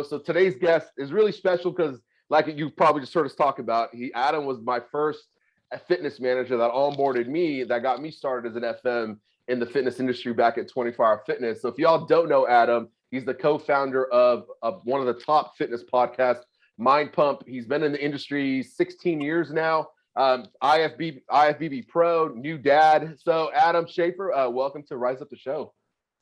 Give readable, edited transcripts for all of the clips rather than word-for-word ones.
So today's guest is really special because, like you probably just heard us talk about, Adam was my first fitness manager that onboarded me, that got me started as an FM in the fitness industry back at 24 Hour Fitness. So if y'all don't know Adam, he's the co-founder of one of the top fitness podcasts, Mind Pump. He's been in the industry 16 years now. IFBB Pro, new dad. So Adam Schafer, welcome to Rise Up the Show.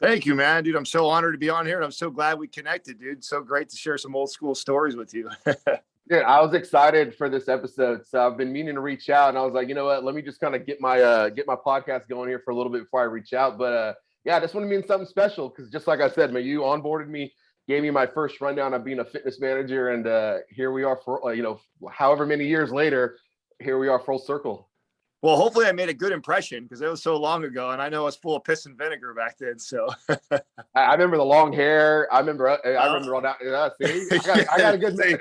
Thank you, man. Dude, I'm so honored to be on here, and I'm so glad we connected, dude. So great to share some old school stories with you. Dude, I was excited for this episode. So I've been meaning to reach out, and I was like, you know what? Let me just kind of get my podcast going here for a little bit before I reach out. But yeah, this one means something special because just like I said, man, you onboarded me, gave me my first rundown of being a fitness manager, and here we are for however many years later, here we are full circle. Well, hopefully I made a good impression because it was so long ago, and I know I was full of piss and vinegar back then. So I remember the long hair. I remember all that. See, I got a good name.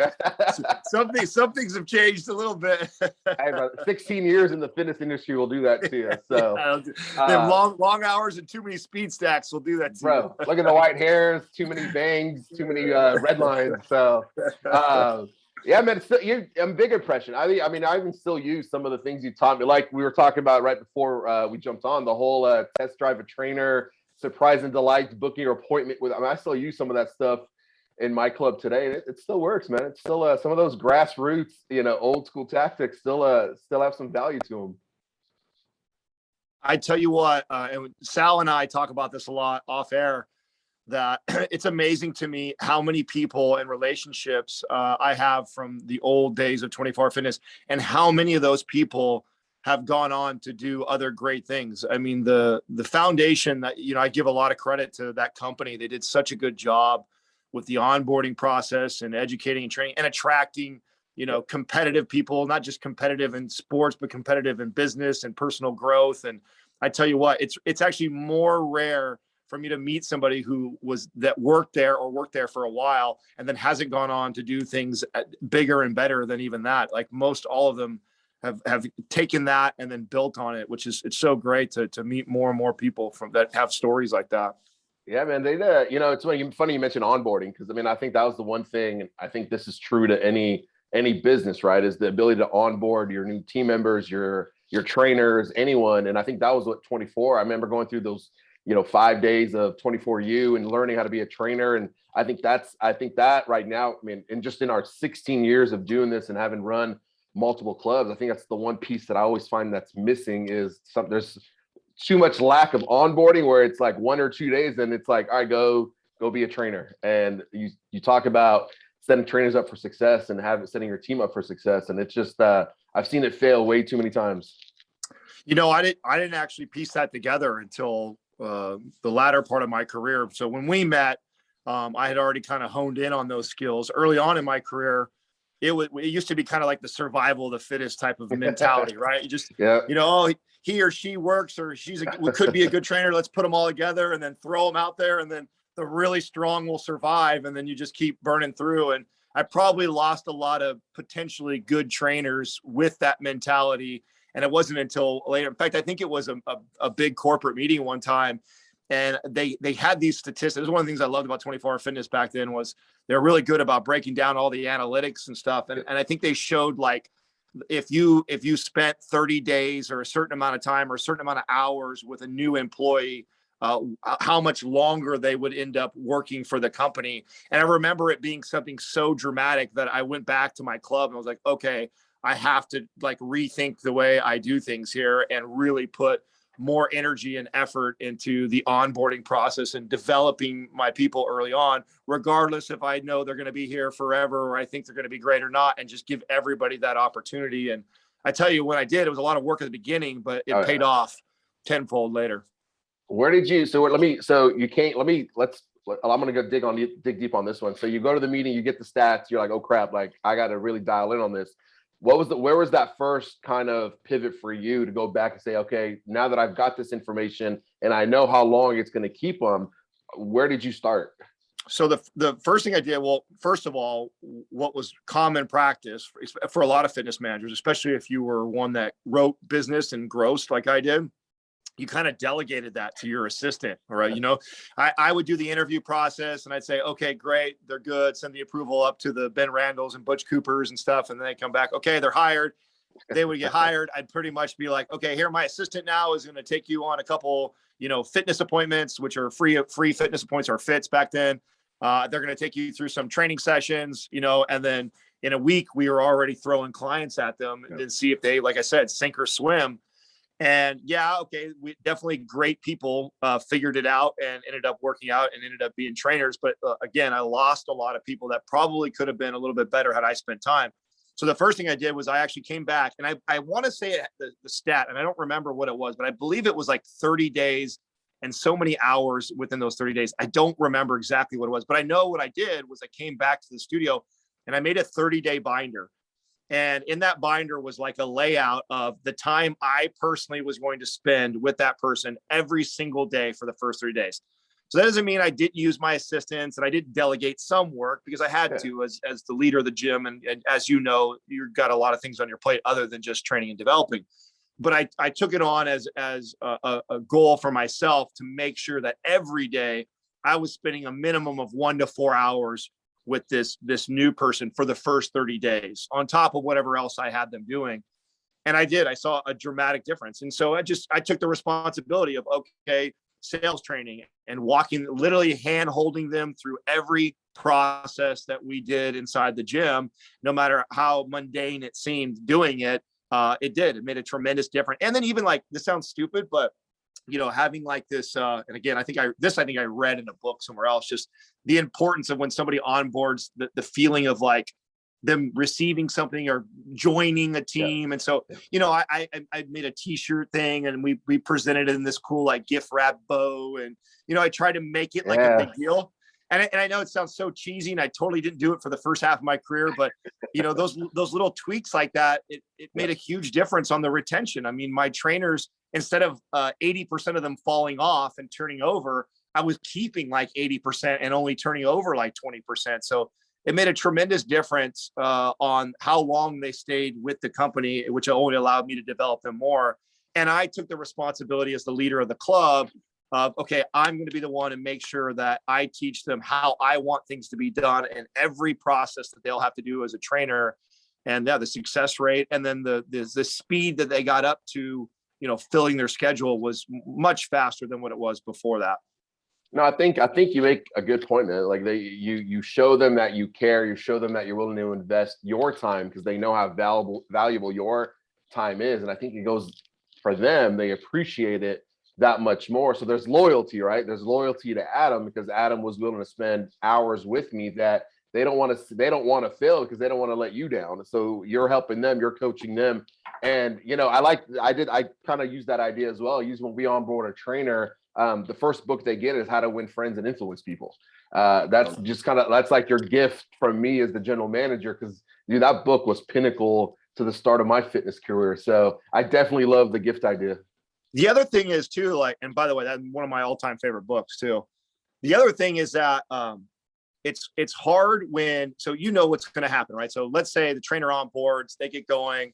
Some things have changed a little bit. Hey, bro, 16 years in the fitness industry will do that to you. So long hours and too many speed stacks will do that to bro, you. Look at the white hairs, too many bangs, too many red lines. So yeah, man, I'm big impression. I mean, I even still use some of the things you taught me. Like we were talking about right before we jumped on, the whole test drive a trainer, surprise and delight, booking your appointment with. I mean, I still use some of that stuff in my club today, and it still works, man. It's still some of those grassroots, old school tactics still have some value to them. I tell you what, and Sal and I talk about this a lot off air, that it's amazing to me how many people and relationships I have from the old days of 24 Hour Fitness, and how many of those people have gone on to do other great things. I mean, the foundation that, I give a lot of credit to that company. They did such a good job with the onboarding process and educating and training and attracting, competitive people, not just competitive in sports, but competitive in business and personal growth. And I tell you what, it's actually more rare for me to meet somebody who worked there for a while and then hasn't gone on to do things bigger and better than even that. Like most all of them have taken that and then built on it, which is, it's so great to meet more and more people that have stories like that. Yeah, man, it's funny you mentioned onboarding, because I mean, I think that was the one thing, and I think this is true to any business, right? Is the ability to onboard your new team members, your trainers, anyone. And I think that was what 24. I remember going through those 5 days of 24U and learning how to be a trainer. And I think that right now, I mean, and just in our 16 years of doing this and having run multiple clubs, I think that's the one piece that I always find that's missing is there's too much lack of onboarding, where it's like 1 or 2 days and it's like, all right, go be a trainer. And you talk about setting trainers up for success and setting your team up for success. And it's just, I've seen it fail way too many times. I didn't actually piece that together until the latter part of my career. So when we met, I had already kind of honed in on those skills early on in my career. It used to be kind of like the survival of the fittest type of mentality, right? You just, he or she works, or could be a good trainer. Let's put them all together and then throw them out there. And then the really strong will survive. And then you just keep burning through. And I probably lost a lot of potentially good trainers with that mentality. And it wasn't until later. In fact, I think it was a big corporate meeting one time, and they had these statistics. It was one of the things I loved about 24 Hour Fitness back then was they're really good about breaking down all the analytics and stuff. And I think they showed, like, if you spent 30 days or a certain amount of time or a certain amount of hours with a new employee, how much longer they would end up working for the company. And I remember it being something so dramatic that I went back to my club and I was like, okay, I have to rethink the way I do things here and really put more energy and effort into the onboarding process and developing my people early on, regardless if I know they're going to be here forever or I think they're going to be great or not, and just give everybody that opportunity. And I tell you, when I did, it was a lot of work at the beginning, but it paid off tenfold later. I'm going to go dig deep on this one. So you go to the meeting, you get the stats, you're like, oh crap, I got to really dial in on this. Where was that first kind of pivot for you to go back and say, okay, now that I've got this information and I know how long it's going to keep them, where did you start? So the first thing I did, well, first of all, what was common practice for a lot of fitness managers, especially if you were one that wrote business and grossed like I did, you kind of delegated that to your assistant. All right. I would do the interview process and I'd say, okay, great. They're good. Send the approval up to the Ben Randalls and Butch Coopers and stuff. And then they come back. Okay. They're hired. They would get hired. I'd pretty much be like, okay, here, my assistant now is going to take you on a couple, fitness appointments, which are free fitness appointments, or fits back then. They're going to take you through some training sessions, and then in a week we were already throwing clients at them and then see if they, like I said, sink or swim. And we definitely great people figured it out and ended up working out and ended up being trainers. But again, I lost a lot of people that probably could have been a little bit better had I spent time. So the first thing I did was I actually came back, and I want to say the stat, and I don't remember what it was, but I believe it was like 30 days and so many hours within those 30 days. I don't remember exactly what it was, but I know what I did was I came back to the studio and I made a 30-day binder. And in that binder was like a layout of the time I personally was going to spend with that person every single day for the first 3 days. So that doesn't mean I didn't use my assistants and I didn't delegate some work, because I had to as the leader of the gym. And as you know, you've got a lot of things on your plate other than just training and developing. But I took it on as a goal for myself to make sure that every day I was spending a minimum of 1 to 4 hours with this new person for the first 30 days on top of whatever else I had them doing. And I did. I saw a dramatic difference. And so I took the responsibility of, okay, sales training and walking, literally hand holding them through every process that we did inside the gym, no matter how mundane it seemed doing it. It made a tremendous difference. And then even like, this sounds stupid, but having like this, and again, I think I read in a book somewhere else, just the importance of when somebody onboards, the feeling of like them receiving something or joining a team. Yeah. And so, I made a t-shirt thing and we presented it in this cool, like gift wrap bow. And, I tried to make it like a big deal. And I know it sounds so cheesy, and I totally didn't do it for the first half of my career, but those little tweaks like that, it made a huge difference on the retention. I mean, my trainers, instead of 80% of them falling off and turning over, I was keeping like 80% and only turning over like 20%. So it made a tremendous difference on how long they stayed with the company, which only allowed me to develop them more. And I took the responsibility as the leader of the club of, okay, I'm going to be the one and make sure that I teach them how I want things to be done in every process that they'll have to do as a trainer. And the success rate, and then the speed that they got up to, filling their schedule was much faster than what it was before that. No, I think you make a good point, man. Like you show them that you care, you show them that you're willing to invest your time, because they know how valuable your time is. And I think it goes for them, they appreciate it that much more. So there's loyalty, right? There's loyalty to Adam, because Adam was willing to spend hours with me that they don't want to fail, because they don't want to let you down. So you're helping them, you're coaching them. And, I kind of use that idea as well. When we onboard a trainer, the first book they get is How to Win Friends and Influence People. That's like your gift from me as the general manager, because that book was pinnacle to the start of my fitness career. So I definitely love the gift idea. The other thing is too, and by the way, that's one of my all-time favorite books too. The other thing is that it's hard so what's going to happen, right? So let's say the trainer onboards, they get going,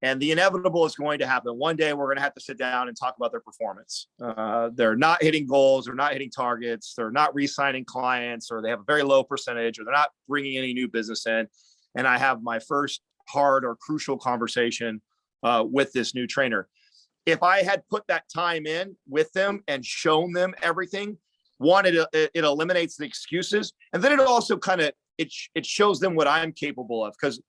and the inevitable is going to happen. One day we're going to have to sit down and talk about their performance. They're not hitting goals, they're not hitting targets, they're not re-signing clients, or they have a very low percentage, or they're not bringing any new business in. And I have my first hard or crucial conversation with this new trainer. If I had put that time in with them and shown them everything, one, it eliminates the excuses. And then it also it shows them what I'm capable of. Because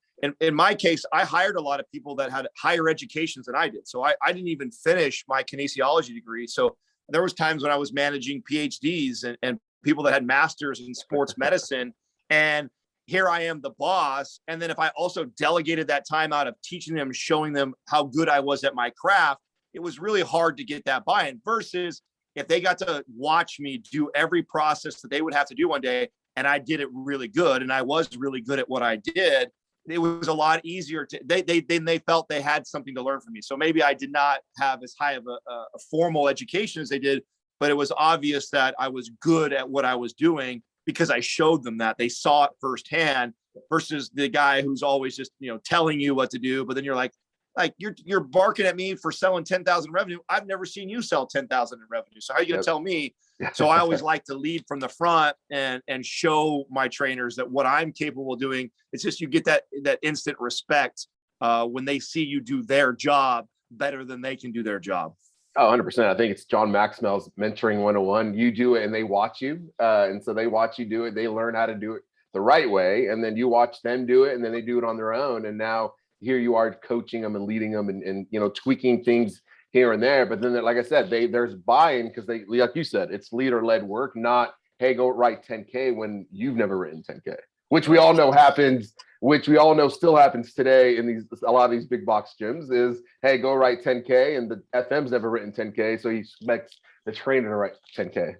in my case, I hired a lot of people that had higher educations than I did. So I didn't even finish my kinesiology degree. So there was times when I was managing PhDs and people that had masters in sports medicine. And here I am, the boss. And then if I also delegated that time out of teaching them, showing them how good I was at my craft, it was really hard to get that buy-in, versus if they got to watch me do every process that they would have to do one day, and I did it really good, and I was really good at what I did, it was a lot easier they felt they had something to learn from me. So maybe I did not have as high of a formal education as they did, but it was obvious that I was good at what I was doing because I showed them that. They saw it firsthand, versus the guy who's always just, telling you what to do. But then you're like, Like you're barking at me for selling 10,000 revenue. I've never seen you sell 10,000 in revenue. So how are you going to tell me? So I always like to lead from the front and show my trainers that what I'm capable of doing. It's just, you get that instant respect when they see you do their job better than they can do their job. Oh, 100%. I think it's John Maxwell's mentoring 101. You do it and they watch you. And so they watch you do it. They learn how to do it the right way. And then you watch them do it and then they do it on their own. And now here you are coaching them and leading them and you know, tweaking things here and there. But then, like I said, there's buy-in because they, like you said, it's leader-led work, not, hey, go write 10K when you've never written 10K, which we all know happens, which we all know still happens today in a lot of these big box gyms is, hey, go write 10K, and the FM's never written 10K, so he expects the trainer to write 10K.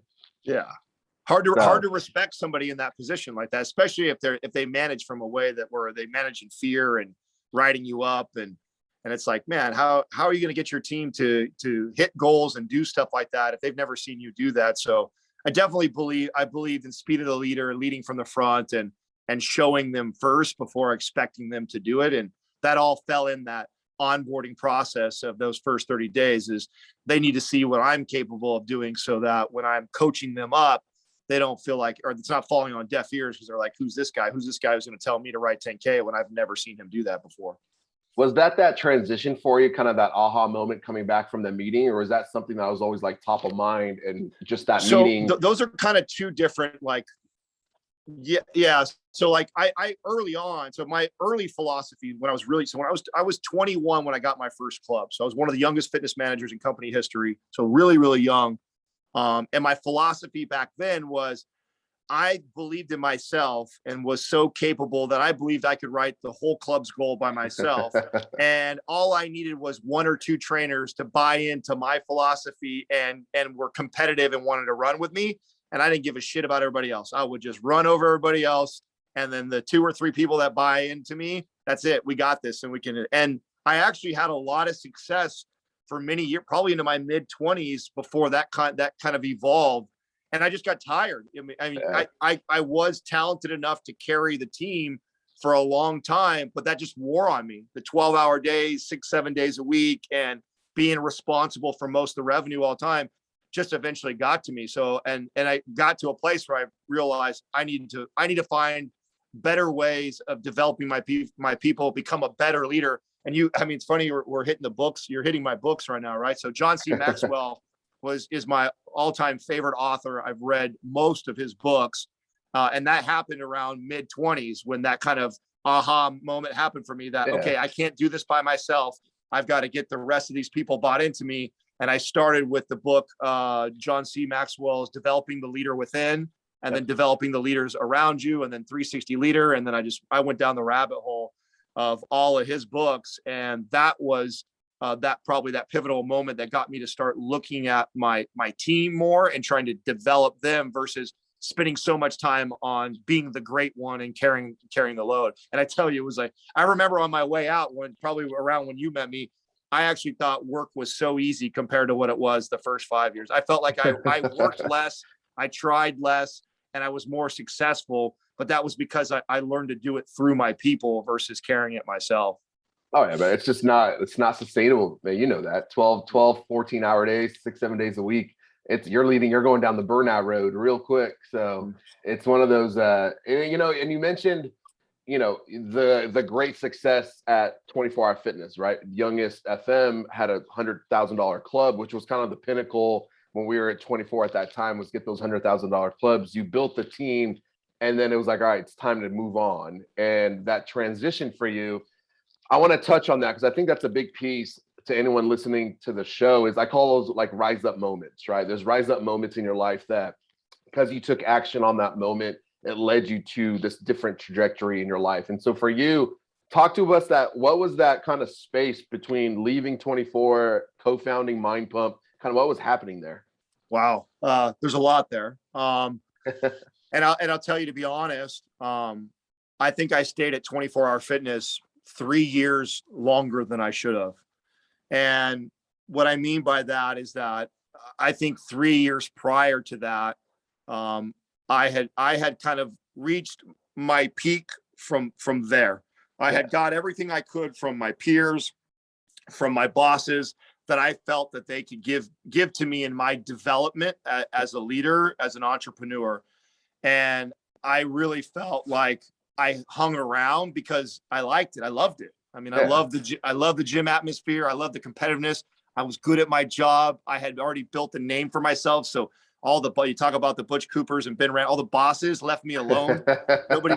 Yeah. Hard to respect somebody in that position like that, especially if they manage from a way that where they manage in fear and writing you up and it's like, man, how are you going to get your team to hit goals and do stuff like that if they've never seen you do that? So I definitely believe in speed of the leader, leading from the front and showing them first before expecting them to do it. And that all fell in that onboarding process of those first 30 days is they need to see what I'm capable of doing so that when I'm coaching them up, they don't feel like, or it's not falling on deaf ears because they're like, who's this guy? Who's going to tell me to write 10K when I've never seen him do that before? Was that transition for you, kind of that aha moment coming back from the meeting, or was that something that was always like top of mind and just that meeting? Those are kind of two different, like, yeah. So like I early on, so my early philosophy when I was 21 when I got my first club. So I was one of the youngest fitness managers in company history. So really, really young. And my philosophy back then was I believed in myself and was so capable that I believed I could write the whole club's goal by myself. And all I needed was one or two trainers to buy into my philosophy and were competitive and wanted to run with me. And I didn't give a shit about everybody else. I would just run over everybody else. And then the 2 or 3 people that buy into me, that's it. We got this and we can. And I actually had a lot of success for many years, probably into my mid 20s before that kind of evolved. And I just got tired. I was talented enough to carry the team for a long time, but that just wore on me. The 12-hour days, 6-7 days a week, and being responsible for most of the revenue all the time just eventually got to me. So, and I got to a place where I realized I need to find better ways of developing my people, become a better leader. And it's funny, we're hitting the books. You're hitting my books right now, right? So John C. Maxwell is my all-time favorite author. I've read most of his books. And that happened around mid-20s when that kind of aha moment happened for me that, okay, I can't do this by myself. I've got to get the rest of these people bought into me. And I started with the book, John C. Maxwell's Developing the Leader Within, and then Developing the Leaders Around You, and then 360 Leader. And then I went down the rabbit hole of all of his books. And that was that pivotal moment that got me to start looking at my team more and trying to develop them versus spending so much time on being the great one and carrying the load. And I tell you, it was like, I remember on my way out probably around when you met me, I actually thought work was so easy compared to what it was the first 5 years. I felt like I worked less, I tried less, and I was more successful, but that was because I learned to do it through my people versus carrying it myself. Oh yeah, but it's not sustainable, man. You know that 12, 14-hour days, 6-7 days a week. You're going down the burnout road real quick. So it's one of those, and you mentioned, the great success at 24 Hour Fitness, right? Youngest FM had a $100,000 club, which was kind of the pinnacle when we were at 24 at that time, was get those $100,000 clubs. You built the team, and then it was like, all right, it's time to move on. And that transition for you, I want to touch on that because I think that's a big piece to anyone listening to the show. Is I call those like rise up moments, right? There's rise up moments in your life that because you took action on that moment, it led you to this different trajectory in your life. And so for you, talk to us what was that kind of space between leaving 24, co-founding Mind Pump, kind of what was happening there? Wow. There's a lot there. And I'll tell you, to be honest, I think I stayed at 24 Hour Fitness 3 years longer than I should have. And what I mean by that is that I think 3 years prior to that, I had kind of reached my peak from there. I had got everything I could from my peers, from my bosses that I felt that they could give to me in my development as a leader, as an entrepreneur. And I really felt like I hung around because I liked it. I loved it. I mean, I love the gym atmosphere. I love the competitiveness. I was good at my job. I had already built a name for myself. So you talk about the Butch Coopers and Ben Rand, all the bosses left me alone.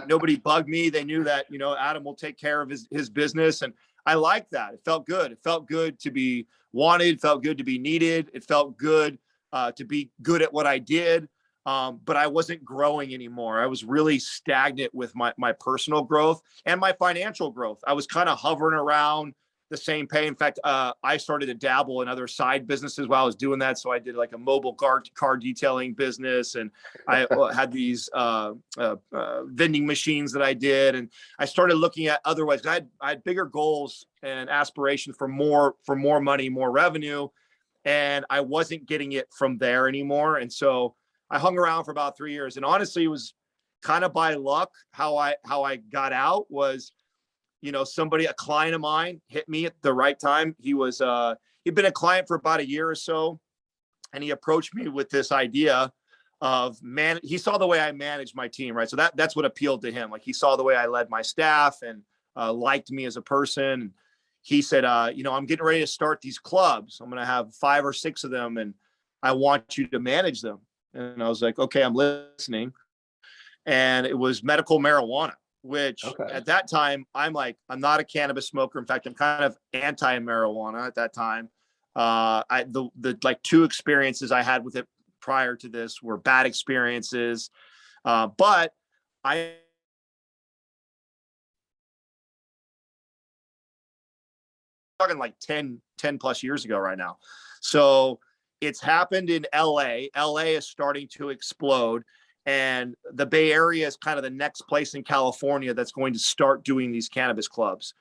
Nobody bugged me. They knew that, Adam will take care of his business. And I liked that. It felt good. It felt good to be wanted. It felt good to be needed. It felt good to be good at what I did. But I wasn't growing anymore. I was really stagnant with my personal growth and my financial growth. I was kind of hovering around the same pay. In fact, I started to dabble in other side businesses while I was doing that. So I did like a mobile car detailing business, and I had these vending machines that I did. And I started looking at other ways. I had bigger goals and aspirations for more money, more revenue, and I wasn't getting it from there anymore. And so I hung around for about 3 years, and honestly, it was kind of by luck how I got out. Was, a client of mine hit me at the right time. He'd been a client for about a year or so, and he approached me with this idea of he saw the way I managed my team, right? So that's what appealed to him. Like, he saw the way I led my staff and liked me as a person. He said, I'm getting ready to start these clubs. I'm going to have 5 or 6 of them, and I want you to manage them. And I was like, okay, I'm listening. And it was medical marijuana, which at that time, I'm not a cannabis smoker. In fact, I'm kind of anti-marijuana at that time. The 2 experiences I had with it prior to this were bad experiences. But I talking like 10 plus years ago right now. So it's happened in LA. LA is starting to explode. And the Bay Area is kind of the next place in California that's going to start doing these cannabis clubs.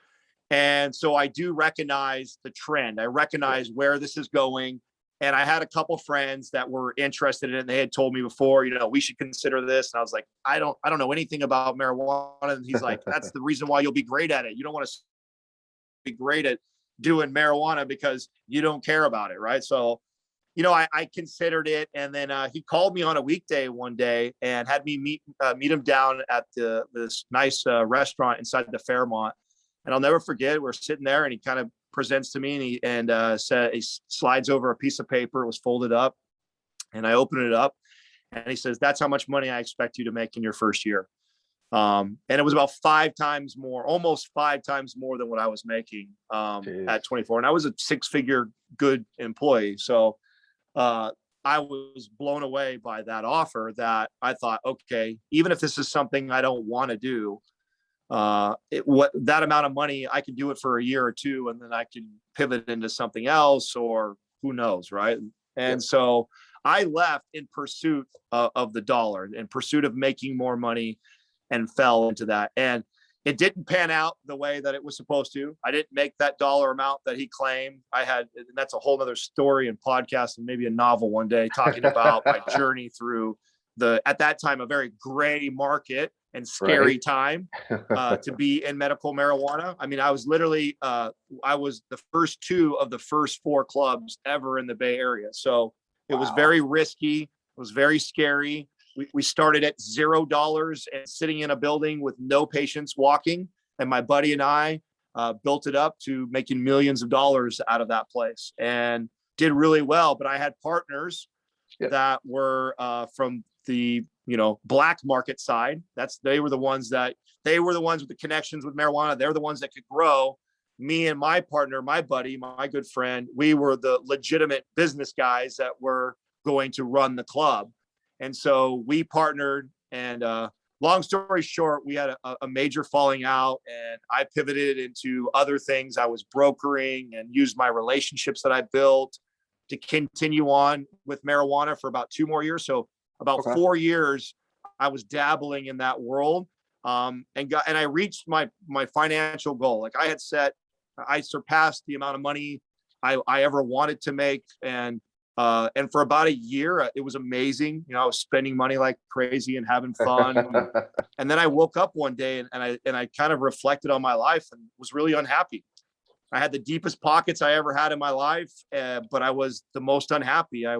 And so I do recognize the trend. I recognize where this is going. And I had a couple friends that were interested in it. And they had told me before, we should consider this. And I was like, I don't know anything about marijuana. And he's like, that's the reason why you'll be great at it. You don't want to be great at doing marijuana because you don't care about it. Right. So, I considered it, and then he called me on a weekday one day and had me meet him down at this nice restaurant inside the Fairmont. And I'll never forget, we're sitting there, and he kind of presents to me, and he slides over a piece of paper. It was folded up, and I open it up, and he says, "That's how much money I expect you to make in your first year." And it was about 5 times more, almost 5 times more than what I was making at 24. And I was a 6-figure good employee. So I was blown away by that offer, that I thought, okay, even if this is something I don't want to do, that amount of money, I could do it for a year or 2, and then I can pivot into something else, or who knows. Right. And so I left in pursuit of the dollar, in pursuit of making more money, and fell into that. And it didn't pan out the way that it was supposed to. I didn't make that dollar amount that he claimed I had. And that's a whole nother story and podcast, and maybe a novel one day, talking about my journey through at that time, a very gray market and scary time to be in medical marijuana. I mean, I was literally, I was the first 2 of the first 4 clubs ever in the Bay Area. So it was very risky. It was very scary. We started at $0 and sitting in a building with no patients walking. And my buddy and I built it up to making millions of dollars out of that place, and did really well. But I had partners that were from the black market side. They were the ones with the connections with marijuana. They're the ones that could grow. Me and my partner, my buddy, my good friend, we were the legitimate business guys that were going to run the club. And so we partnered, and long story short, we had a major falling out, and I pivoted into other things. I was brokering and used my relationships that I built to continue on with marijuana for about 2 more years. So about 4 years, I was dabbling in that world, and I reached my financial goal. Like I surpassed the amount of money I ever wanted to make, and for about a year, it was amazing. I was spending money like crazy and having fun. And then I woke up one day, and I kind of reflected on my life and was really unhappy. I had the deepest pockets I ever had in my life, but I was the most unhappy. I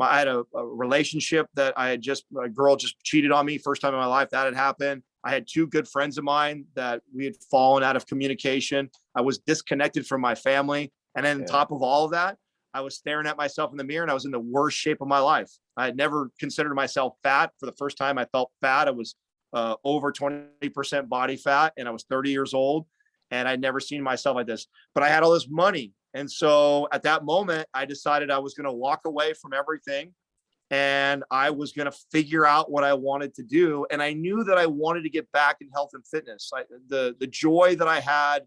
had a relationship that a girl just cheated on me first time in my life. That had happened. I had two good friends of mine that we had fallen out of communication. I was disconnected from my family. And then on top of all of that, I was staring at myself in the mirror and I was in the worst shape of my life. I had never considered myself fat. For the first time I felt fat. I was over 20% body fat and I was 30 years old and I'd never seen myself like this, but I had all this money. And so at that moment, I decided I was going to walk away from everything and I was going to figure out what I wanted to do. And I knew that I wanted to get back in health and fitness. The joy that I had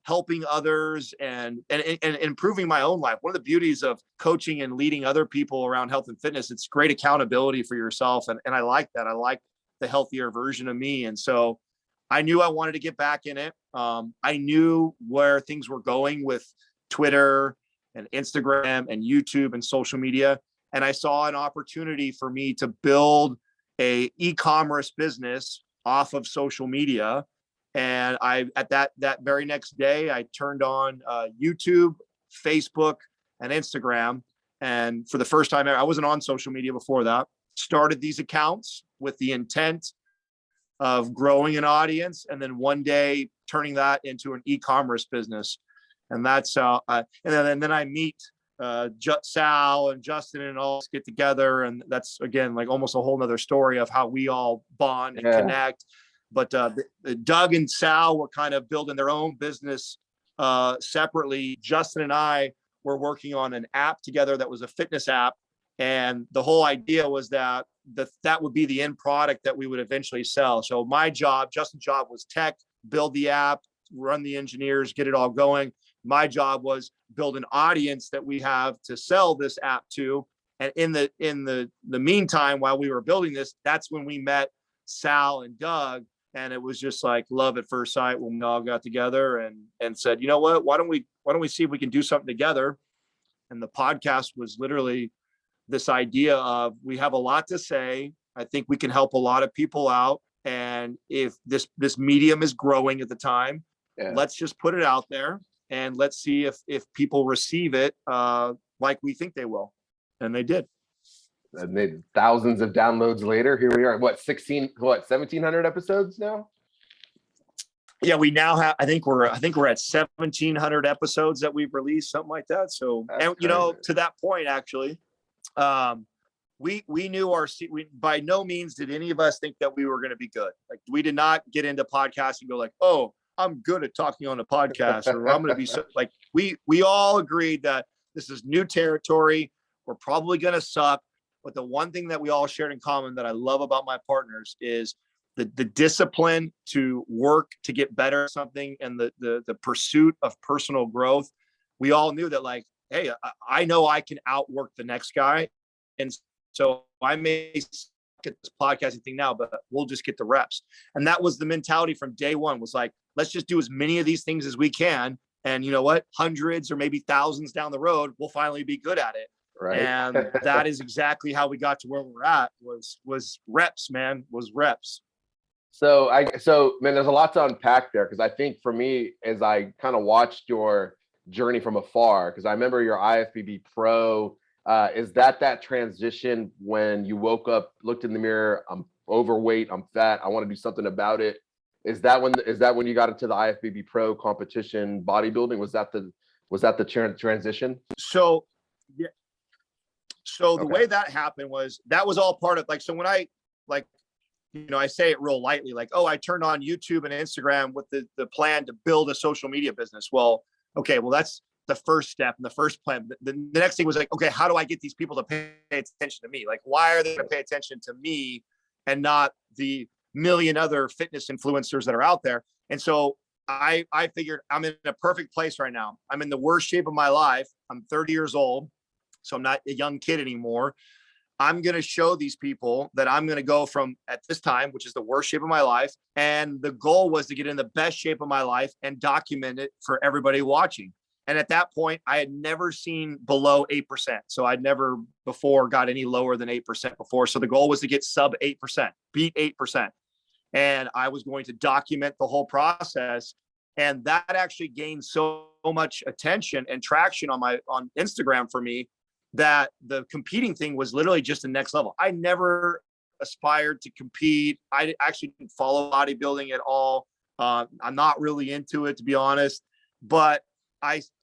helping others and improving my own life. One of the beauties of coaching and leading other people around health and fitness, it's great accountability for yourself. And I like that. I like the healthier version of me. And so I knew I wanted to get back in it. I knew where things were going with Twitter and Instagram and YouTube and social media. And I saw an opportunity for me to build a e-commerce business off of social media. And at that very next day, I turned on YouTube, Facebook, and Instagram. And for the first time ever, I wasn't on social media before that, started these accounts with the intent of growing an audience. And then one day turning that into an e-commerce business. And that's how, and then I meet Sal and Justin and all get together. And that's, again, like almost a whole nother story of how we all bond and connect. But Doug and Sal were kind of building their own business separately. Justin and I were working on an app together that was a fitness app. And the whole idea was that that would be the end product that we would eventually sell. So my job, Justin's job, was tech, build the app, run the engineers, get it all going. My job was build an audience that we have to sell this app to. And in the meantime, while we were building this, that's when we met Sal and Doug. And it was just like love at first sight when we all got together and said, you know what, why don't we see if we can do something together? And the podcast was literally this idea of, we have a lot to say. I think we can help a lot of people out. And if this medium is growing at the time, let's just put it out there and let's see if people receive it like we think they will. And they did. And then thousands of downloads later, here we are. 1,700 episodes now? Yeah, we now have, I think we're at 1,700 episodes that we've released, something like that. So, and you know, to that point, actually, we knew by no means did any of us think that we were going to be good. Like, we did not get into podcasting and go like, oh, I'm good at talking on a podcast, or I'm going to be so, like, we all agreed that this is new territory. We're probably going to suck. But the one thing that we all shared in common that I love about my partners is the discipline to work to get better at something and the pursuit of personal growth. We all knew that, like, hey, I know I can outwork the next guy. And so I may get this podcasting thing now, but we'll just get the reps. And that was the mentality from day one, was like, let's just do as many of these things as we can. And you know what? Hundreds or maybe thousands down the road, we'll finally be good at it. Right. And that is exactly how we got to where we're at, was reps, man, was reps. So man, there's a lot to unpack there. Cause I think for me, as I kind of watched your journey from afar, cause I remember your IFBB Pro, is that transition when you woke up, looked in the mirror, I'm overweight, I'm fat, I want to do something about it. Is that when you got into the IFBB Pro competition bodybuilding? Was that the transition? So, yeah. So the way that happened was all part of, like, so when I, like, you know, I say it real lightly, like, oh, I turned on YouTube and Instagram with the plan to build a social media business. Well, okay, well, that's the first step and the first plan. The next thing was like, okay, how do I get these people to pay attention to me? Like, why are they going to pay attention to me and not the million other fitness influencers that are out there? And so I figured I'm in a perfect place right now. I'm in the worst shape of my life. I'm 30 years old. So I'm not a young kid anymore. I'm going to show these people that I'm going to go from, at this time, which is the worst shape of my life. And the goal was to get in the best shape of my life and document it for everybody watching. And at that point, I had never seen below 8%. So I'd never before got any lower than 8% before. So the goal was to get sub 8%, beat 8%. And I was going to document the whole process. And that actually gained so much attention and traction on Instagram for me, that the competing thing was literally just the next level. I never aspired to compete. I actually didn't follow bodybuilding at all. I'm not really into it, to be honest, but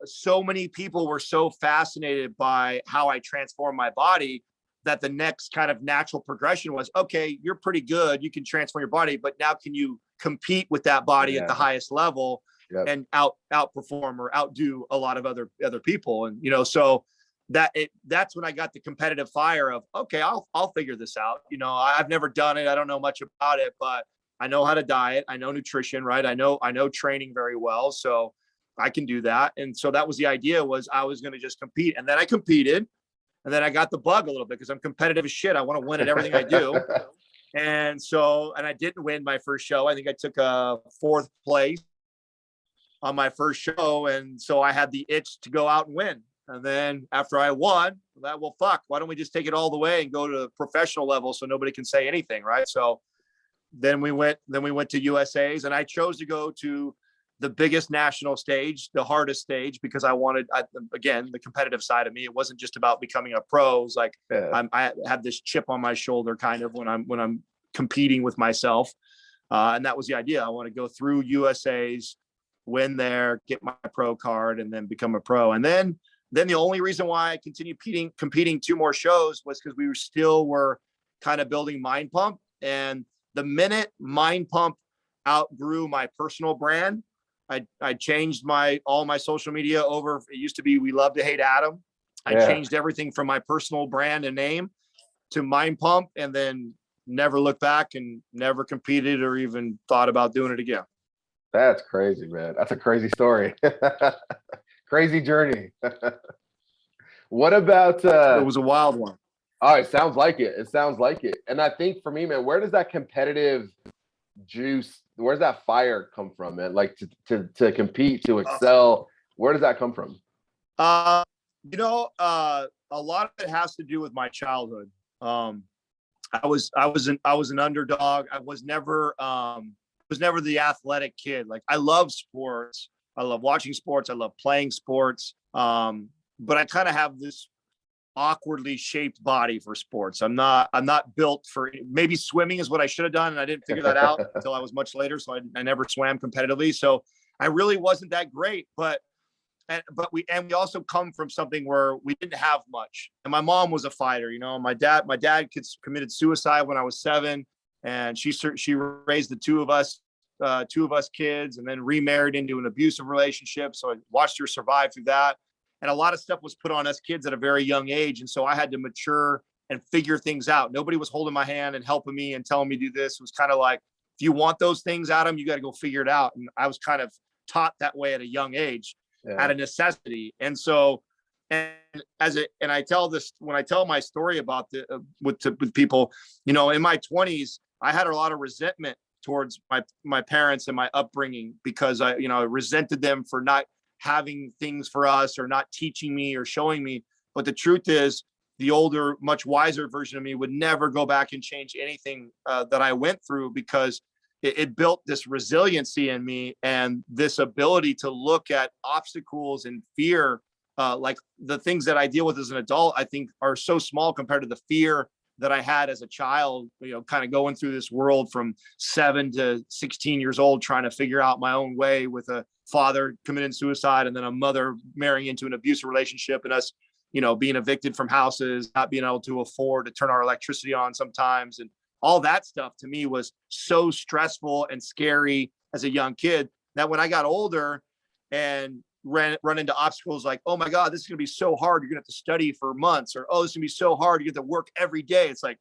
so many people were so fascinated by how I transformed my body, that the next kind of natural progression was, okay, you're pretty good, you can transform your body, but now can you compete with that body at the highest level and outperform or outdo a lot of other people? And, you know, so that's when I got the competitive fire of, okay, I'll figure this out. You know, I've never done it. I don't know much about it, but I know how to diet. I know nutrition, right? I know training very well. So I can do that. And so that was the idea, was I was going to just compete. And then I competed, and then I got the bug a little bit because I'm competitive as shit. I want to win at everything I do. And I didn't win my first show. I think I took a 4th place on my first show. And so I had the itch to go out and win. And then after I won, well, fuck, why don't we just take it all the way and go to the professional level so nobody can say anything, right? So then we went to USA's, and I chose to go to the biggest national stage, the hardest stage, because I wanted, again, the competitive side of me. It wasn't just about becoming a pro. It was like, I have this chip on my shoulder kind of when I'm competing with myself. And that was the idea. I want to go through USA's, win there, get my pro card, and then become a pro. And then the only reason why I continued competing 2 more shows was because we were kind of building Mind Pump. And the minute Mind Pump outgrew my personal brand, I changed all my social media over. It used to be We Love to Hate Adam. I changed everything from my personal brand and name to Mind Pump, and then never looked back and never competed or even thought about doing it again. That's crazy, man. That's a crazy story. Crazy journey. What about it was a wild one. Oh, it sounds like it. It sounds like it. And I think for me, man, where does that competitive juice, where's that fire come from, man? Like to compete, to excel, where does that come from? You know, a lot of it has to do with my childhood. I was an underdog. I was never the athletic kid. Like, I love sports. I love watching sports. I love playing sports. But I kind of have this awkwardly shaped body for sports. I'm not built for, maybe swimming is what I should have done, and I didn't figure that out until I was much later. So I never swam competitively. So I really wasn't that great, but we also come from something where we didn't have much. And my mom was a fighter. You know, my dad committed suicide when I was 7, and she raised the two of us kids, and then remarried into an abusive relationship. So I watched her survive through that. And a lot of stuff was put on us kids at a very young age. And so I had to mature and figure things out. Nobody was holding my hand and helping me and telling me to do this. It was kind of like, if you want those things, Adam, you got to go figure it out. And I was kind of taught that way at a young age, out of necessity. And so, and I tell this, when I tell my story about with people, you know, in my 20s, I had a lot of resentment towards my parents and my upbringing, because I resented them for not having things for us, or not teaching me or showing me. But the truth is, the older, much wiser version of me would never go back and change anything that I went through, because it built this resiliency in me, and this ability to look at obstacles and fear. Like, the things that I deal with as an adult, I think, are so small compared to the fear that I had as a child, you know, kind of going through this world from 7 to 16 years old, trying to figure out my own way, with a father committing suicide, and then a mother marrying into an abusive relationship, and us, you know, being evicted from houses, not being able to afford to turn our electricity on sometimes. And all that stuff to me was so stressful and scary as a young kid, that when I got older and run into obstacles like, oh my God, this is going to be so hard, you're going to have to study for months, or, oh, this is going to be so hard, you get to work every day. It's like,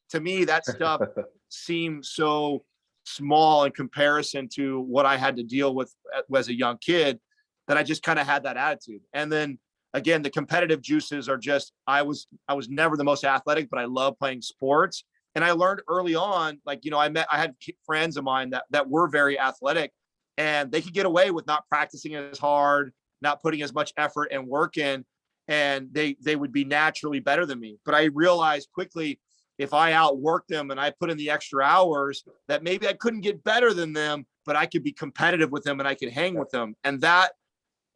to me, that stuff seems so small in comparison to what I had to deal with as a young kid, that I just kind of had that attitude. And then again, the competitive juices are just, I was never the most athletic, but I love playing sports. And I learned early on, like, you know, I had friends of mine that were very athletic, and they could get away with not practicing as hard, not putting as much effort and work in, and they would be naturally better than me. But I realized quickly, if I outworked them and I put in the extra hours, that maybe I couldn't get better than them, but I could be competitive with them and I could hang with them. And that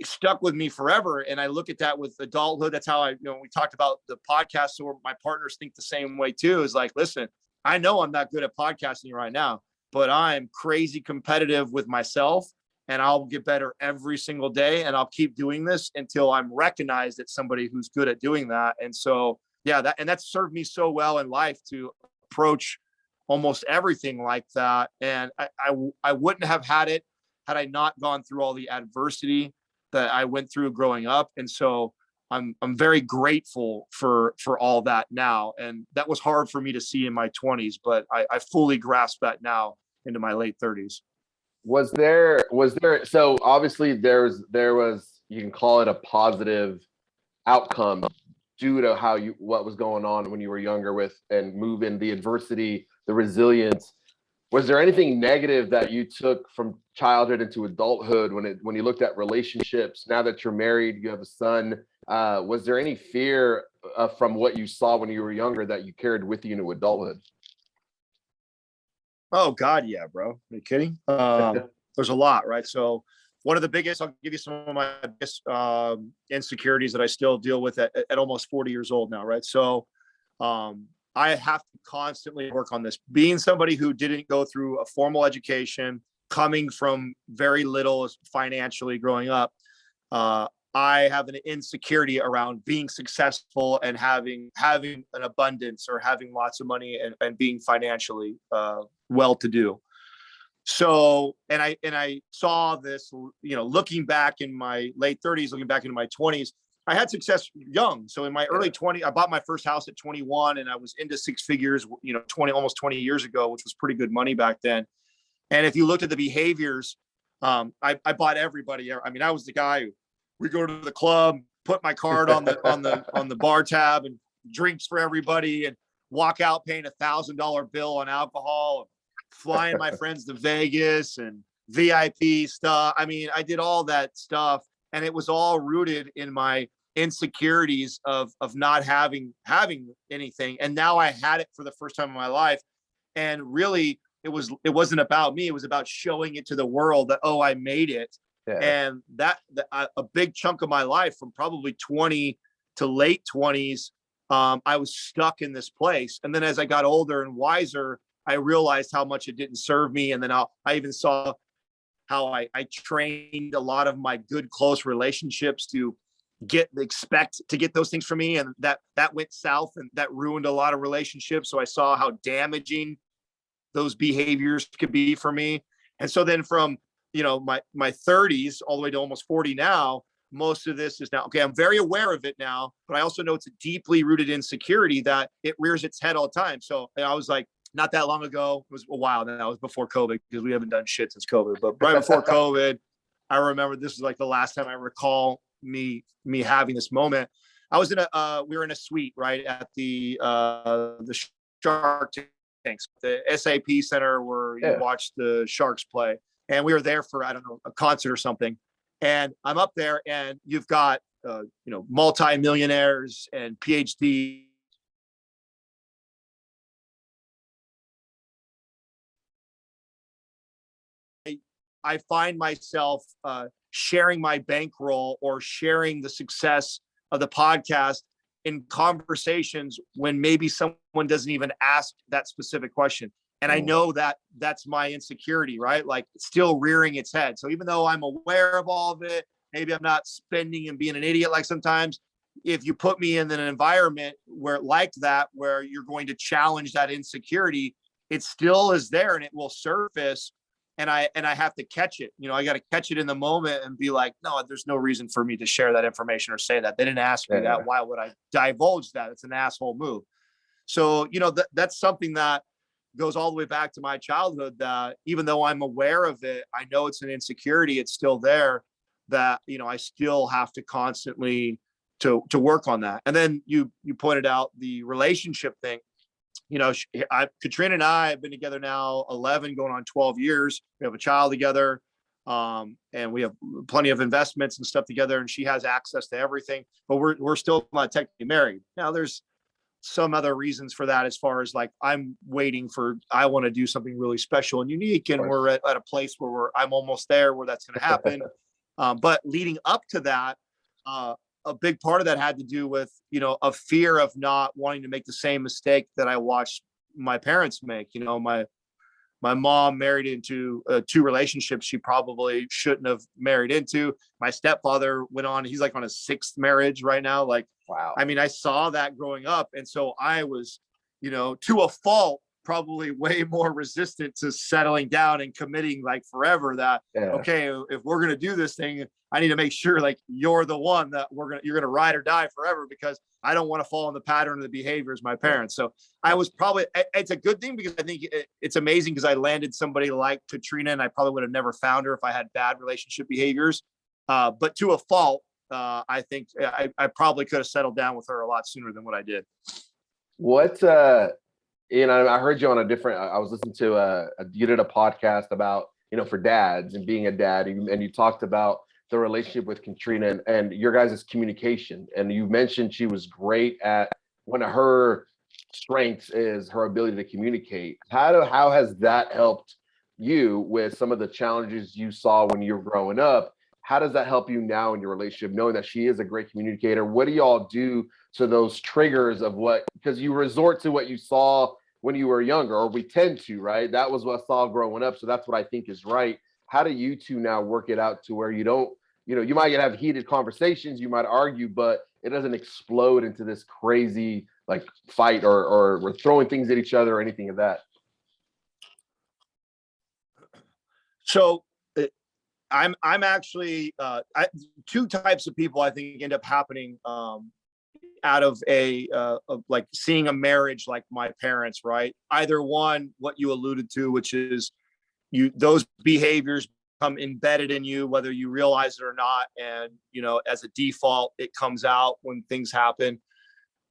stuck with me forever. And I look at that with adulthood. That's how we talked about the podcast. So my partners think the same way too, is like, listen, I know I'm not good at podcasting right now, but I'm crazy competitive with myself, and I'll get better every single day. And I'll keep doing this until I'm recognized as somebody who's good at doing that. And so, yeah, that's served me so well in life to approach almost everything like that. And I wouldn't have had it had I not gone through all the adversity that I went through growing up. And so I'm very grateful for all that now. And that was hard for me to see in my 20s, but I fully grasp that now into my late 30s. Was there, so obviously there was, you can call it a positive outcome due to what was going on when you were younger with, and moving the adversity, the resilience. Was there anything negative that you took from childhood into adulthood when you looked at relationships? Now that you're married, you have a son, was there any fear from what you saw when you were younger that you carried with you into adulthood? Oh God, yeah, bro. Are you kidding? There's a lot, right? So one of the biggest, I'll give you some of my biggest insecurities that I still deal with at almost 40 years old now, right? So I have to constantly work on this. Being somebody who didn't go through a formal education, coming from very little financially growing up, I have an insecurity around being successful and having an abundance, or having lots of money, and being financially well-to-do. So, and I saw this, looking back in my late 30s, looking back into my 20s, I had success young. So in my early 20s, I bought my first house at 21, and I was into six figures, almost 20 years ago, which was pretty good money back then. And if you looked at the behaviors, I bought everybody. I mean, I was the guy who, we go to the club, put my card on the bar tab, and drinks for everybody, and walk out paying $1,000 bill on alcohol, flying my friends to Vegas and VIP stuff. I mean, I did all that stuff, and it was all rooted in my insecurities of not having anything. And now I had it for the first time in my life. And really, it wasn't about me. It was about showing it to the world that, oh, I made it. Yeah. And a big chunk of my life, from probably 20 to late 20s, I was stuck in this place. And then as I got older and wiser, I realized how much it didn't serve me. And then I even saw how I trained a lot of my good, close relationships to expect to get those things from me. And that went south, and that ruined a lot of relationships. So I saw how damaging those behaviors could be for me. And so then from, my 30s all the way to almost 40 now, most of this is now, okay, I'm very aware of it now, but I also know it's a deeply rooted insecurity that it rears its head all the time. So I was like, not that long ago, it was a while now, it was before COVID, because we haven't done shit since COVID, but right before COVID, I remember this is like the last time I recall me having this moment. I was we were in a suite right at the Shark Tanks, the SAP Center, where you watch the Sharks play. And we were there for, I don't know, a concert or something. And I'm up there, and you've got, multi-millionaires and PhD. I find myself sharing my bankroll or sharing the success of the podcast in conversations when maybe someone doesn't even ask that specific question. And I know that that's my insecurity, right? Like, it's still rearing its head. So even though I'm aware of all of it, maybe I'm not spending and being an idiot. Like, sometimes if you put me in an environment where you're going to challenge that insecurity, it still is there, and it will surface. And I have to catch it. I got to catch it in the moment and be like, no, there's no reason for me to share that information or say that. They didn't ask me that. Why would I divulge that? It's an asshole move. So, that's something that goes all the way back to my childhood, that even though I'm aware of it, I know it's an insecurity. It's still there, that, I still have to constantly to work on that. And then you pointed out the relationship thing. Katrina and I have been together now 11, going on 12 years. We have a child together, and we have plenty of investments and stuff together, and she has access to everything, but we're still not technically married. Now there's some other reasons for that, as far as like, I want to do something really special and unique. And we're at a place where I'm almost there where that's going to happen. But leading up to that, a big part of that had to do with, a fear of not wanting to make the same mistake that I watched my parents make. My mom married into two relationships she probably shouldn't have married into. My stepfather he's like on his 6th marriage right now. Like, wow. I mean, I saw that growing up. And so I was, to a fault, probably way more resistant to settling down and committing like forever, that, okay, if we're going to do this thing, I need to make sure like you're the one that you're going to ride or die forever, because I don't want to fall in the pattern of the behaviors of my parents. So I was it's a good thing, because I think it's amazing, because I landed somebody like Katrina, and I probably would have never found her if I had bad relationship behaviors. But to a fault, I think I probably could have settled down with her a lot sooner than what I did. What, I heard you on I was listening to you did a podcast about, for dads and being a dad, and you talked about the relationship with Katrina and your guys' communication. And you mentioned she was great at one of her strengths is her ability to communicate. How has that helped you with some of the challenges you saw when you were growing up? How does that help you now in your relationship, knowing that she is a great communicator? What do y'all do to those triggers of because you resort to what you saw when you were younger, or we tend to, right? That was what I saw growing up. So that's what I think is right. How do you two now work it out to where you don't, you might have heated conversations, you might argue, but it doesn't explode into this crazy like fight or we're throwing things at each other or anything of that? So I'm actually two types of people I think end up happening out of like seeing a marriage like my parents, right? Either one, what you alluded to, which is those behaviors become embedded in you, whether you realize it or not. And, as a default, it comes out when things happen.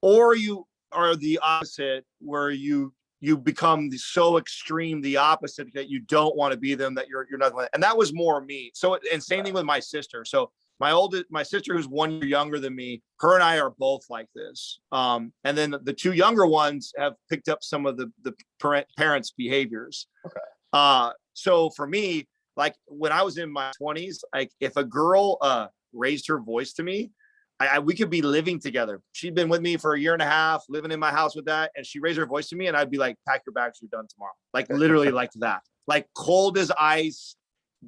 Or you are the opposite, where you become so extreme, the opposite, that you don't want to be them, that you're not. And that was more me. So, and same thing with my sister. So my sister, who's 1 year younger than me, her and I are both like this. And then the two younger ones have picked up some of the parents' behaviors. Okay. So for me, like when I was in my 20s, like if a girl raised her voice to me, we could be living together. She'd been with me for 1.5 years, living in my house with that. And she raised her voice to me, and I'd be like, pack your bags, you're done tomorrow. Like literally like that, like cold as ice.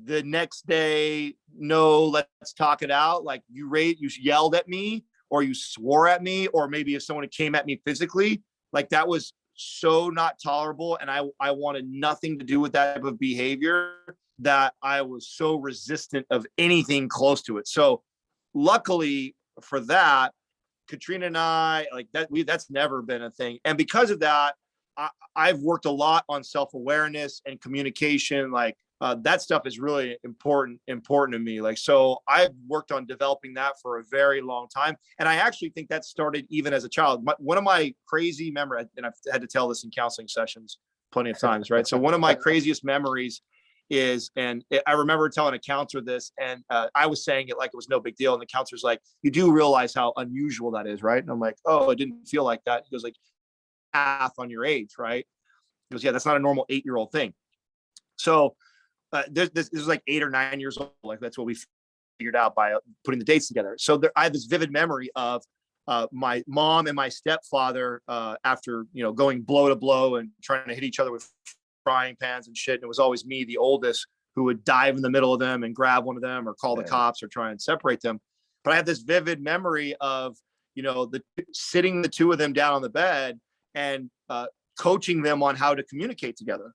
The next day, no, let's talk it out. Like you yelled at me, or you swore at me, or maybe if someone came at me physically, like that was so not tolerable. And I wanted nothing to do with that type of behavior, that I was so resistant of anything close to it. So luckily for that, Katrina and I, like that's never been a thing. And because of that, I've worked a lot on self-awareness and communication. Like that stuff is really important to me. Like, so I've worked on developing that for a very long time. And I actually think that started even as a child. One of my crazy memories, and I've had to tell this in counseling sessions plenty of times, right? So one of my craziest memories is, and I remember telling a counselor this, and I was saying it like it was no big deal. And the counselor's like, you do realize how unusual that is, right? And I'm like, oh, it didn't feel like that. He goes like, half on your age, right? He goes, yeah, that's not a normal 8-year-old thing. So this is like 8 or 9 years old. Like that's what we figured out by putting the dates together. So I have this vivid memory of my mom and my stepfather after, going blow to blow and trying to hit each other with frying pans and shit. And it was always me, the oldest, who would dive in the middle of them and grab one of them or call the cops or try and separate them. But I have this vivid memory of, sitting the two of them down on the bed and coaching them on how to communicate together,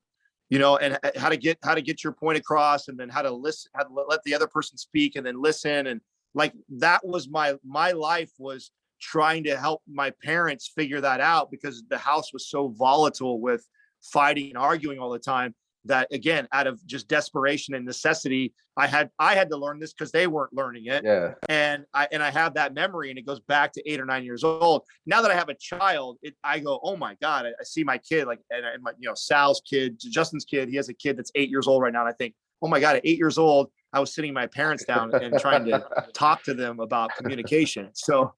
and how to get your point across, and then how to listen, how to let the other person speak and then listen. And like, that was my life, was trying to help my parents figure that out, because the house was so volatile with fighting and arguing all the time, that again, out of just desperation and necessity, I had to learn this, because they weren't learning it. Yeah. And I have that memory, and it goes back to 8 or 9 years old. Now that I have a child, I go, oh my God, I see my kid, like, and my, Sal's kid, Justin's kid, he has a kid that's 8 years old right now. And I think, oh my God, at 8 years old, I was sitting my parents down and trying to talk to them about communication. So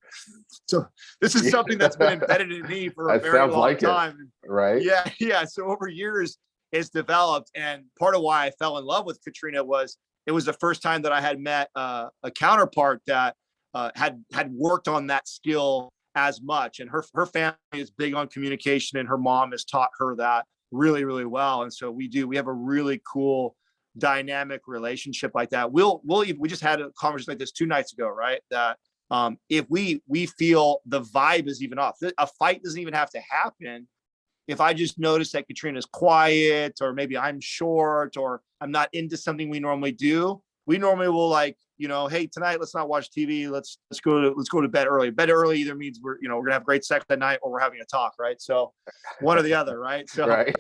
this is something that's been embedded in me for a very long time. Right. Yeah. So over years it's developed. And part of why I fell in love with Katrina was it was the first time that I had met a counterpart that had worked on that skill as much. And her family is big on communication, and her mom has taught her that really, really well. And so we have a really cool dynamic relationship like that. We just had a conversation like this 2 nights ago, right? That if we feel the vibe is even off, a fight doesn't even have to happen. If I just notice that Katrina's quiet, or maybe I'm short, or I'm not into something we normally do, we normally will like, hey, tonight, let's not watch TV. Let's go to bed early. Bed early either means we're gonna have great sex that night, or we're having a talk, right? So one or the other, right? So, right.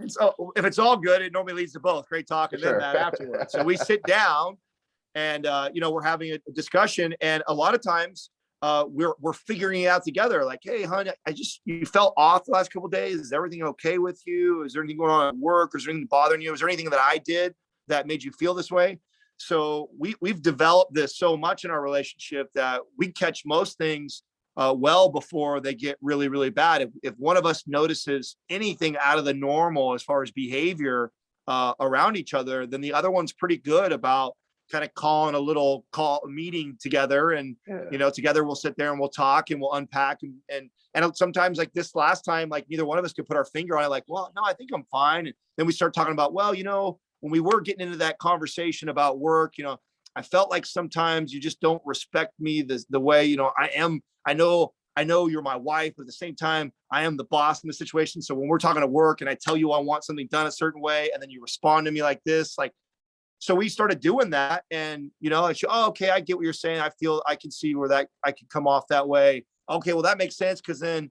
so if it's all good, it normally leads to both great talk and then that afterwards. So we sit down and we're having a discussion, and a lot of times we're figuring it out together. Like, hey, hon, you felt off the last couple of days. Is everything okay with you? Is there anything going on at work? Is there anything bothering you? Is there anything that I did that made you feel this way? So we've developed this so much in our relationship that we catch most things well before they get really, really bad. If one of us notices anything out of the normal as far as behavior around each other, then the other one's pretty good about kind of calling a meeting together. And, together we'll sit there and we'll talk and we'll unpack. And sometimes like this last time, like neither one of us could put our finger on it. Like, well, no, I think I'm fine. And then we start talking about, well, when we were getting into that conversation about work, I felt like sometimes you just don't respect me the way, I am. I know you're my wife, but at the same time, I am the boss in the situation. So when we're talking to work and I tell you I want something done a certain way, and then you respond to me like this, so we started doing that. And, okay, I get what you're saying. I can see where that I can come off that way. Okay, well, that makes sense. Cause then,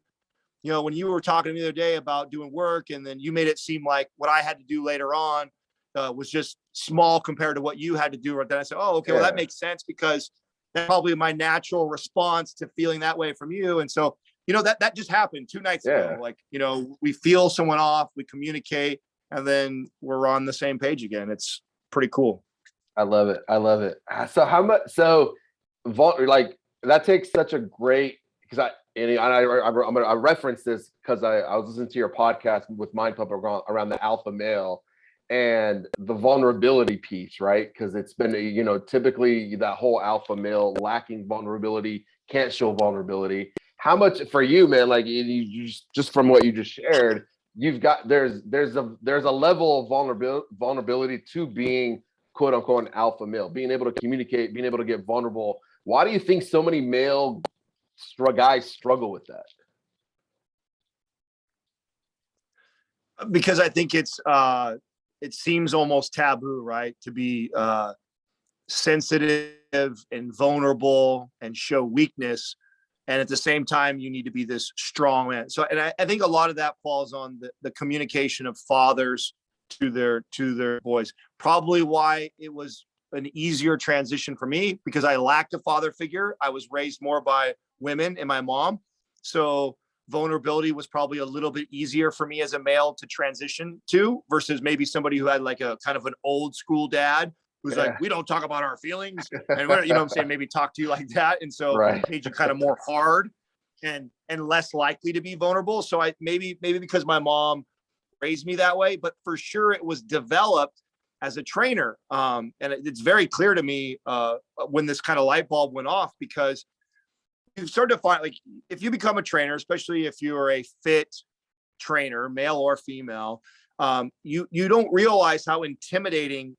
when you were talking to me the other day about doing work, and then you made it seem like what I had to do later on was just small compared to what you had to do right then. I said, oh, okay, well, that makes sense, because that's probably my natural response to feeling that way from you. And so, that just happened 2 nights ago. Like, we feel someone off, we communicate, and then we're on the same page again. It's pretty cool. I love it. So how much, like that takes such a great, because I referenced this because I was listening to your podcast with Mind Pump around the alpha male and the vulnerability piece, right? Because it's been, typically that whole alpha male lacking vulnerability, can't show vulnerability. How much for you, man? Like you just from what you just shared, you've got there's a level of vulnerability to being quote unquote an alpha male, being able to communicate, being able to get vulnerable. Why do you think so many male guys struggle with that? Because I think it seems almost taboo, right? To be sensitive and vulnerable and show weakness. And at the same time, you need to be this strong man. So, and I think a lot of that falls on the communication of fathers to their boys. Probably why it was an easier transition for me, because I lacked a father figure. I was raised more by women and my mom. So vulnerability was probably a little bit easier for me as a male to transition to, versus maybe somebody who had like a kind of an old school dad who's like, we don't talk about our feelings. And what I'm saying, maybe talk to you like that. And so it made you kind of more hard and less likely to be vulnerable. So maybe because my mom raised me that way, but for sure it was developed as a trainer. And it's very clear to me when this kind of light bulb went off, because you start to find, like, if you become a trainer, especially if you're a fit trainer, male or female, you don't realize how intimidating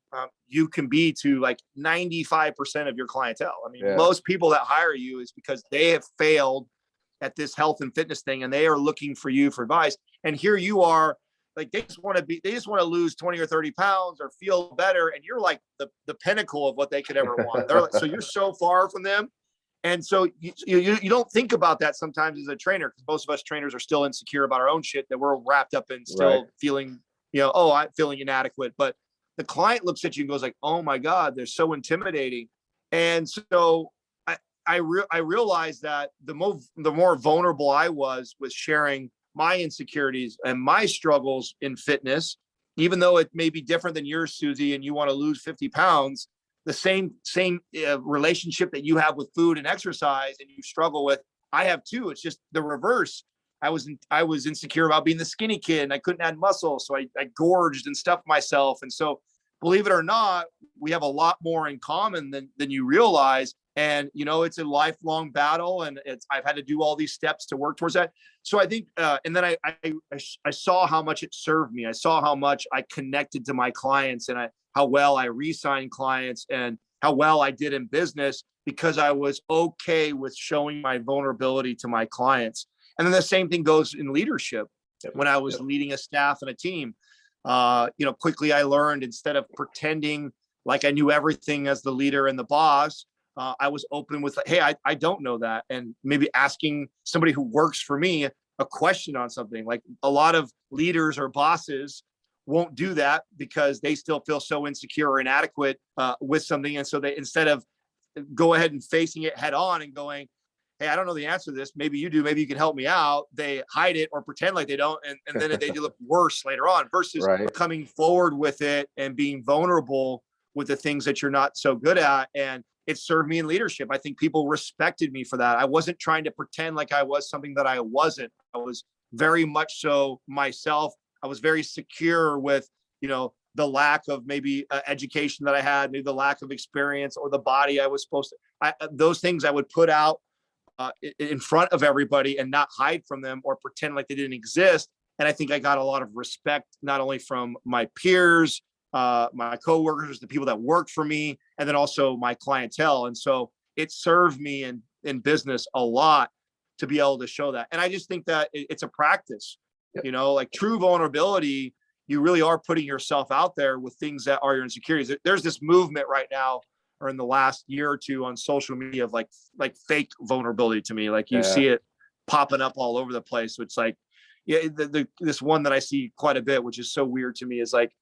you can be to like 95% of your clientele. I mean, most people that hire you is because they have failed at this health and fitness thing, and they are looking for you for advice. And here you are, like, they just want to lose 20 or 30 pounds or feel better. And you're like the pinnacle of what they could ever want. So you're so far from them. And so you don't think about that sometimes as a trainer, because most of us trainers are still insecure about our own shit that we're wrapped up in, still feeling, I'm feeling inadequate. But the client looks at you and goes like, oh my God, they're so intimidating. And so I realized that the more vulnerable I was with sharing my insecurities and my struggles in fitness, even though it may be different than yours, Susie, and you want to lose 50 pounds, the same relationship that you have with food and exercise and you struggle with, I have too. It's just the reverse. I was insecure about being the skinny kid and I couldn't add muscle. So I gorged and stuffed myself. And so believe it or not, we have a lot more in common than you realize. And, you know, it's a lifelong battle, and I've had to do all these steps to work towards that. So I think, and then I saw how much it served me. I saw how much I connected to my clients, and how well I re-signed clients, and how well I did in business, because I was okay with showing my vulnerability to my clients. And then the same thing goes in leadership. When I was leading a staff and a team, you know, quickly I learned, instead of pretending like I knew everything as the leader and the boss, I was open with, hey, I don't know that. And maybe asking somebody who works for me a question on something. Like, a lot of leaders or bosses won't do that because they still feel so insecure or inadequate with something. And so they, instead of go ahead and facing it head on and going, hey, I don't know the answer to this, maybe you do, maybe you can help me out, they hide it or pretend like they don't. And then they look worse later on, versus coming forward with it and being vulnerable with the things that you're not so good at. And it served me in leadership. I think people respected me for that. I wasn't trying to pretend like I was something that I wasn't. I was very much so myself. I was very secure with, you know, the lack of maybe education that I had, maybe the lack of experience, or the body I was supposed to, those things I would put out in front of everybody and not hide from them or pretend like they didn't exist. And I think I got a lot of respect, not only from my peers, my coworkers, the people that work for me, and then also my clientele. And so it served me in business a lot to be able to show that. And I just think that it's a practice, you know, like true vulnerability. You really are putting yourself out there with things that are your insecurities. There's this movement right now, or in the last year or two, on social media, of like fake vulnerability to me. Like you see it popping up all over the place. So it's like, this one that I see quite a bit, which is so weird to me, is like,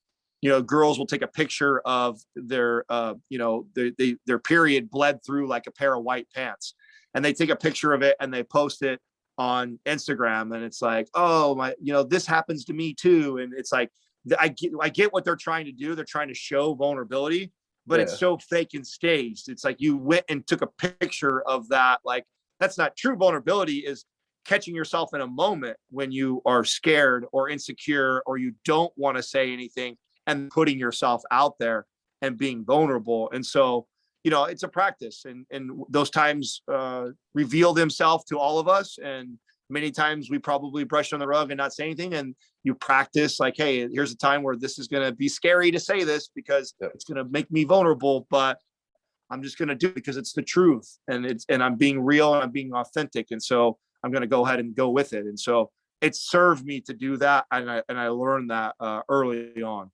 you know, girls will take a picture of their, you know, their period bled through like a pair of white pants, and they take a picture of it and they post it on Instagram. And it's like, oh my, you know, this happens to me too. And it's like, I get what they're trying to do. They're trying to show vulnerability, but it's so fake and staged. It's like you went and took a picture of that. Like, that's not true. Vulnerability is catching yourself in a moment when you are scared or insecure, or you don't want to say anything, and putting yourself out there and being vulnerable. And so, you know, it's a practice, and those times reveal themselves to all of us. And many times we probably brush on the rug and not say anything. And you practice like, hey, here's a time where this is going to be scary to say this because it's going to make me vulnerable, but I'm just going to do it because it's the truth, and I'm being real and I'm being authentic. And so I'm going to go ahead and go with it. And so it served me to do that. And I learned that early on.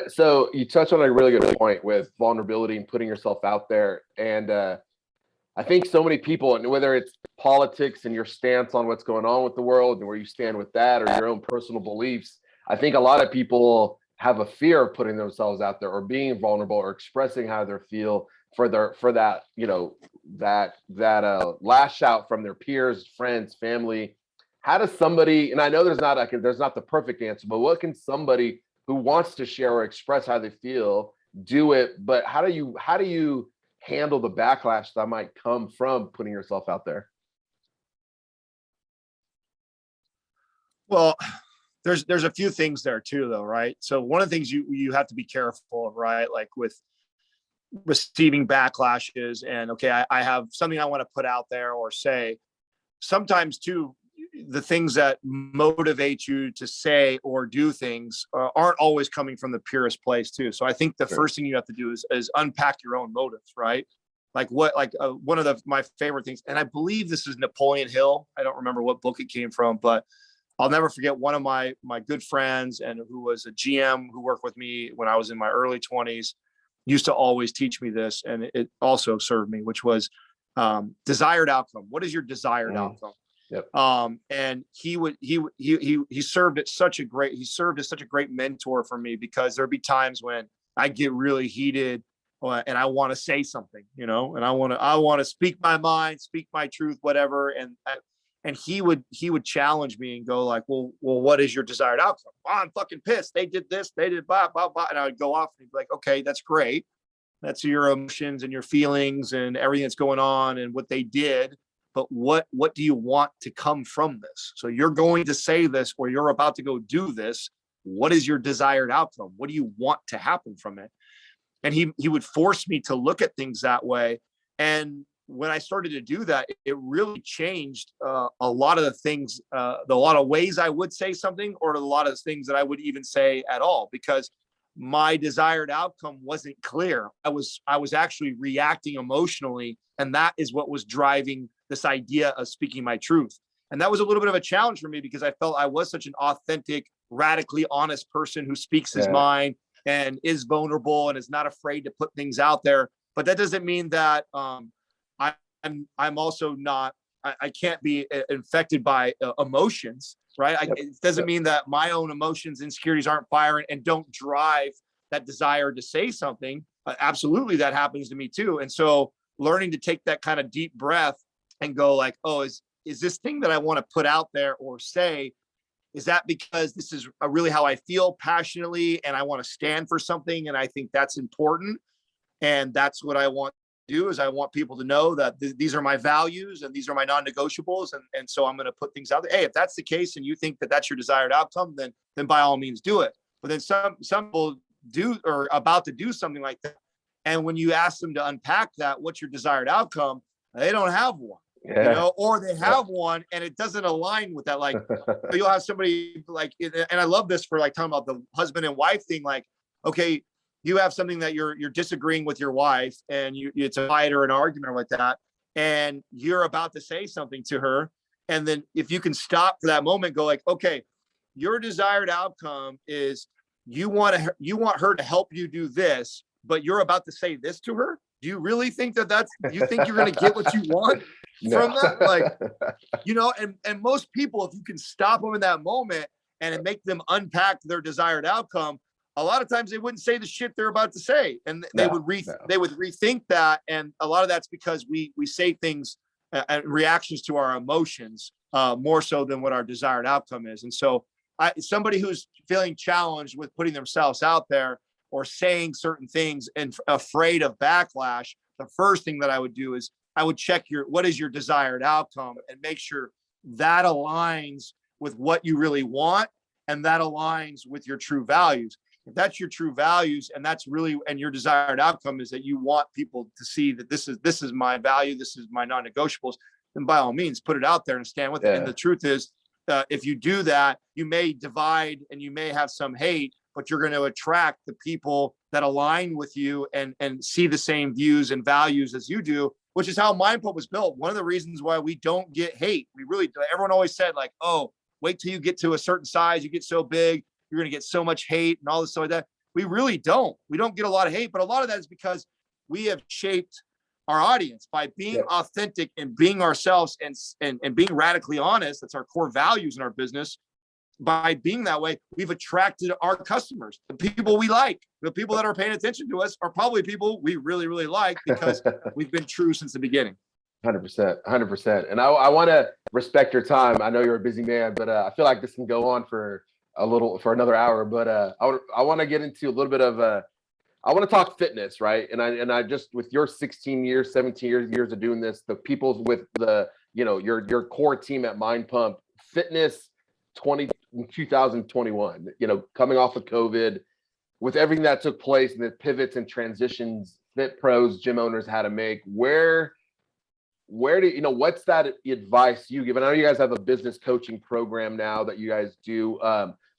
So you touched on a really good point with vulnerability and putting yourself out there. And I think so many people, and whether it's politics and your stance on what's going on with the world and where you stand with that, or your own personal beliefs, I think a lot of people have a fear of putting themselves out there or being vulnerable or expressing how they feel for that, you know, that lash out from their peers, friends, family. How does somebody, and I know there's not the perfect answer, but what can somebody who wants to share or express how they feel do it? But how do you handle the backlash that might come from putting yourself out there? Well, there's a few things there too, though, right? So one of the things you have to be careful of, right? Like with receiving backlashes, and okay, I have something I want to put out there or say. Sometimes too, the things that motivate you to say or do things aren't always coming from the purest place too. So I think the first thing you have to do is unpack your own motives, right? Like one of my favorite things, and I believe this is Napoleon Hill. I don't remember what book it came from, but I'll never forget one of my good friends, and who was a GM who worked with me when I was in my early 20s, used to always teach me this, and it also served me, which was desired outcome. What is your desired outcome? Yep. And he served as such a great mentor for me, because there'd be times when I get really heated and I want to say something, you know, and I want to speak my mind, speak my truth, whatever. And And he would challenge me and go like, well, what is your desired outcome? Oh, I'm fucking pissed. They did this, they did blah, blah, blah. And I would go off and he'd be like, okay, that's great. That's your emotions and your feelings and everything that's going on and what they did. But what do you want to come from this? So you're going to say this, or you're about to go do this. What is your desired outcome? What do you want to happen from it? And he would force me to look at things that way. And when I started to do that, it really changed a lot of the things, a lot of ways I would say something, or a lot of things that I would even say at all, because my desired outcome wasn't clear. I was actually reacting emotionally, and that is what was driving this idea of speaking my truth. And that was a little bit of a challenge for me, because I felt I was such an authentic, radically honest person who speaks his mind and is vulnerable and is not afraid to put things out there. But that doesn't mean that I'm also not, I can't be infected by emotions, right? It doesn't mean that my own emotions, insecurities aren't firing and don't drive that desire to say something. Absolutely, that happens to me too. And so learning to take that kind of deep breath and go like, oh, is this thing that I want to put out there or say, is that because this is really how I feel passionately and I want to stand for something and I think that's important? And that's what I want to do, is I want people to know that these are my values and these are my non-negotiables. And so I'm going to put things out there. Hey, if that's the case and you think that that's your desired outcome, then by all means do it. But then some people do, or about to do something like that. And when you ask them to unpack that, what's your desired outcome? They don't have one. You know, or they have one and it doesn't align with that. Like you'll have somebody like, and I love this for like talking about the husband and wife thing. Like, okay, you have something that you're disagreeing with your wife, and it's a fight or an argument like that, and you're about to say something to her, and then if you can stop for that moment, go like, okay, your desired outcome is you want her to help you do this, but you're about to say this to her. Do you really think you think you're going to get what you want from that? Like, you know, and most people, if you can stop them in that moment and make them unpack their desired outcome, a lot of times they wouldn't say the shit they're about to say, and they would rethink that. And a lot of that's because we say things and reactions to our emotions more so than what our desired outcome is. And so somebody who's feeling challenged with putting themselves out there or saying certain things and afraid of backlash, the first thing that I would do is I would check what is your desired outcome and make sure that aligns with what you really want, and that aligns with your true values. If that's your true values and that's really, and your desired outcome is that you want people to see that this is my value, this is my non-negotiables, then by all means put it out there and stand with it. And the truth is, if you do that, you may divide and you may have some hate, but you're going to attract the people that align with you and see the same views and values as you do, which is how Mind Pump was built. One of the reasons why we don't get hate, everyone always said like, oh, wait till you get to a certain size, you get so big, you're going to get so much hate and all this stuff like that. We really don't. We don't get a lot of hate, but a lot of that is because we have shaped our audience by being authentic and being ourselves and being radically honest. That's our core values in our business. By being that way, we've attracted our customers, the people we like. The people that are paying attention to us are probably people we really, really like, because we've been true since the beginning. 100%. And I want to respect your time. I know you're a busy man, but I feel like this can go on for another hour. But I want to get into a little bit of I want to talk fitness, right? And I just, with your 16 years, 17 years of doing this, the people with the, you know, your core team at Mind Pump, fitness 2021, you know, coming off of COVID, with everything that took place and the pivots and transitions fit pros, gym owners had to make, where do you know, what's that advice you give? And I know you guys have a business coaching program now that you guys do.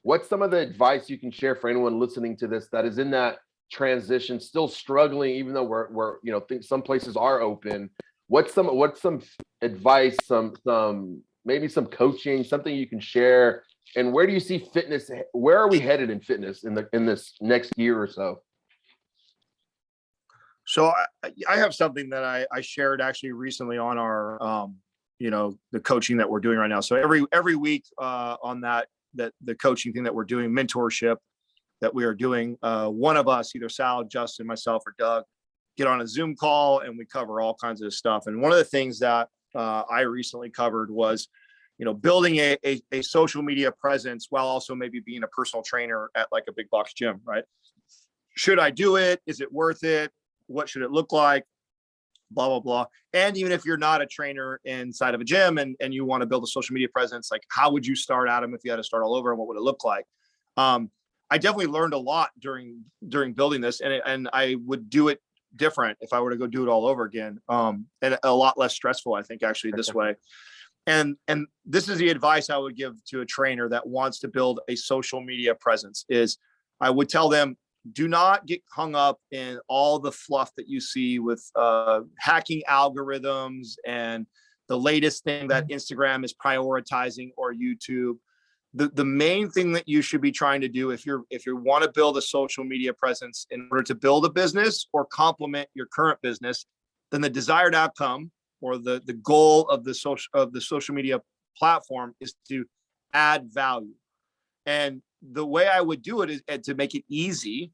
What's some of the advice you can share for anyone listening to this that is in that transition, still struggling, even though we're you know, think some places are open? What's some advice, some maybe some coaching, something you can share? And where do you see fitness? Where are we headed in fitness in this next year or so? So I have something that I shared actually recently on our, you know, the coaching that we're doing right now. So every week on that the coaching thing that we're doing, mentorship that we are doing, one of us, either Sal, Justin, myself, or Doug, get on a Zoom call and we cover all kinds of stuff. And one of the things that I recently covered was building a social media presence while also maybe being a personal trainer at like a big box gym, right? Should I do it? Is it worth it? What should it look like? Blah, blah, blah. And even if you're not a trainer inside of a gym and you want to build a social media presence, like how would you start, Adam, if you had to start all over, and what would it look like? I definitely learned a lot during building this, and I would do it different if I were to go do it all over again. And a lot less stressful, I think, actually, this way. And this is the advice I would give to a trainer that wants to build a social media presence is I would tell them, do not get hung up in all the fluff that you see with hacking algorithms and the latest thing that Instagram is prioritizing or YouTube. The main thing that you should be trying to do if you want to build a social media presence in order to build a business or complement your current business, then the desired outcome or the goal of the social media platform is to add value. And the way I would do it is, and to make it easy,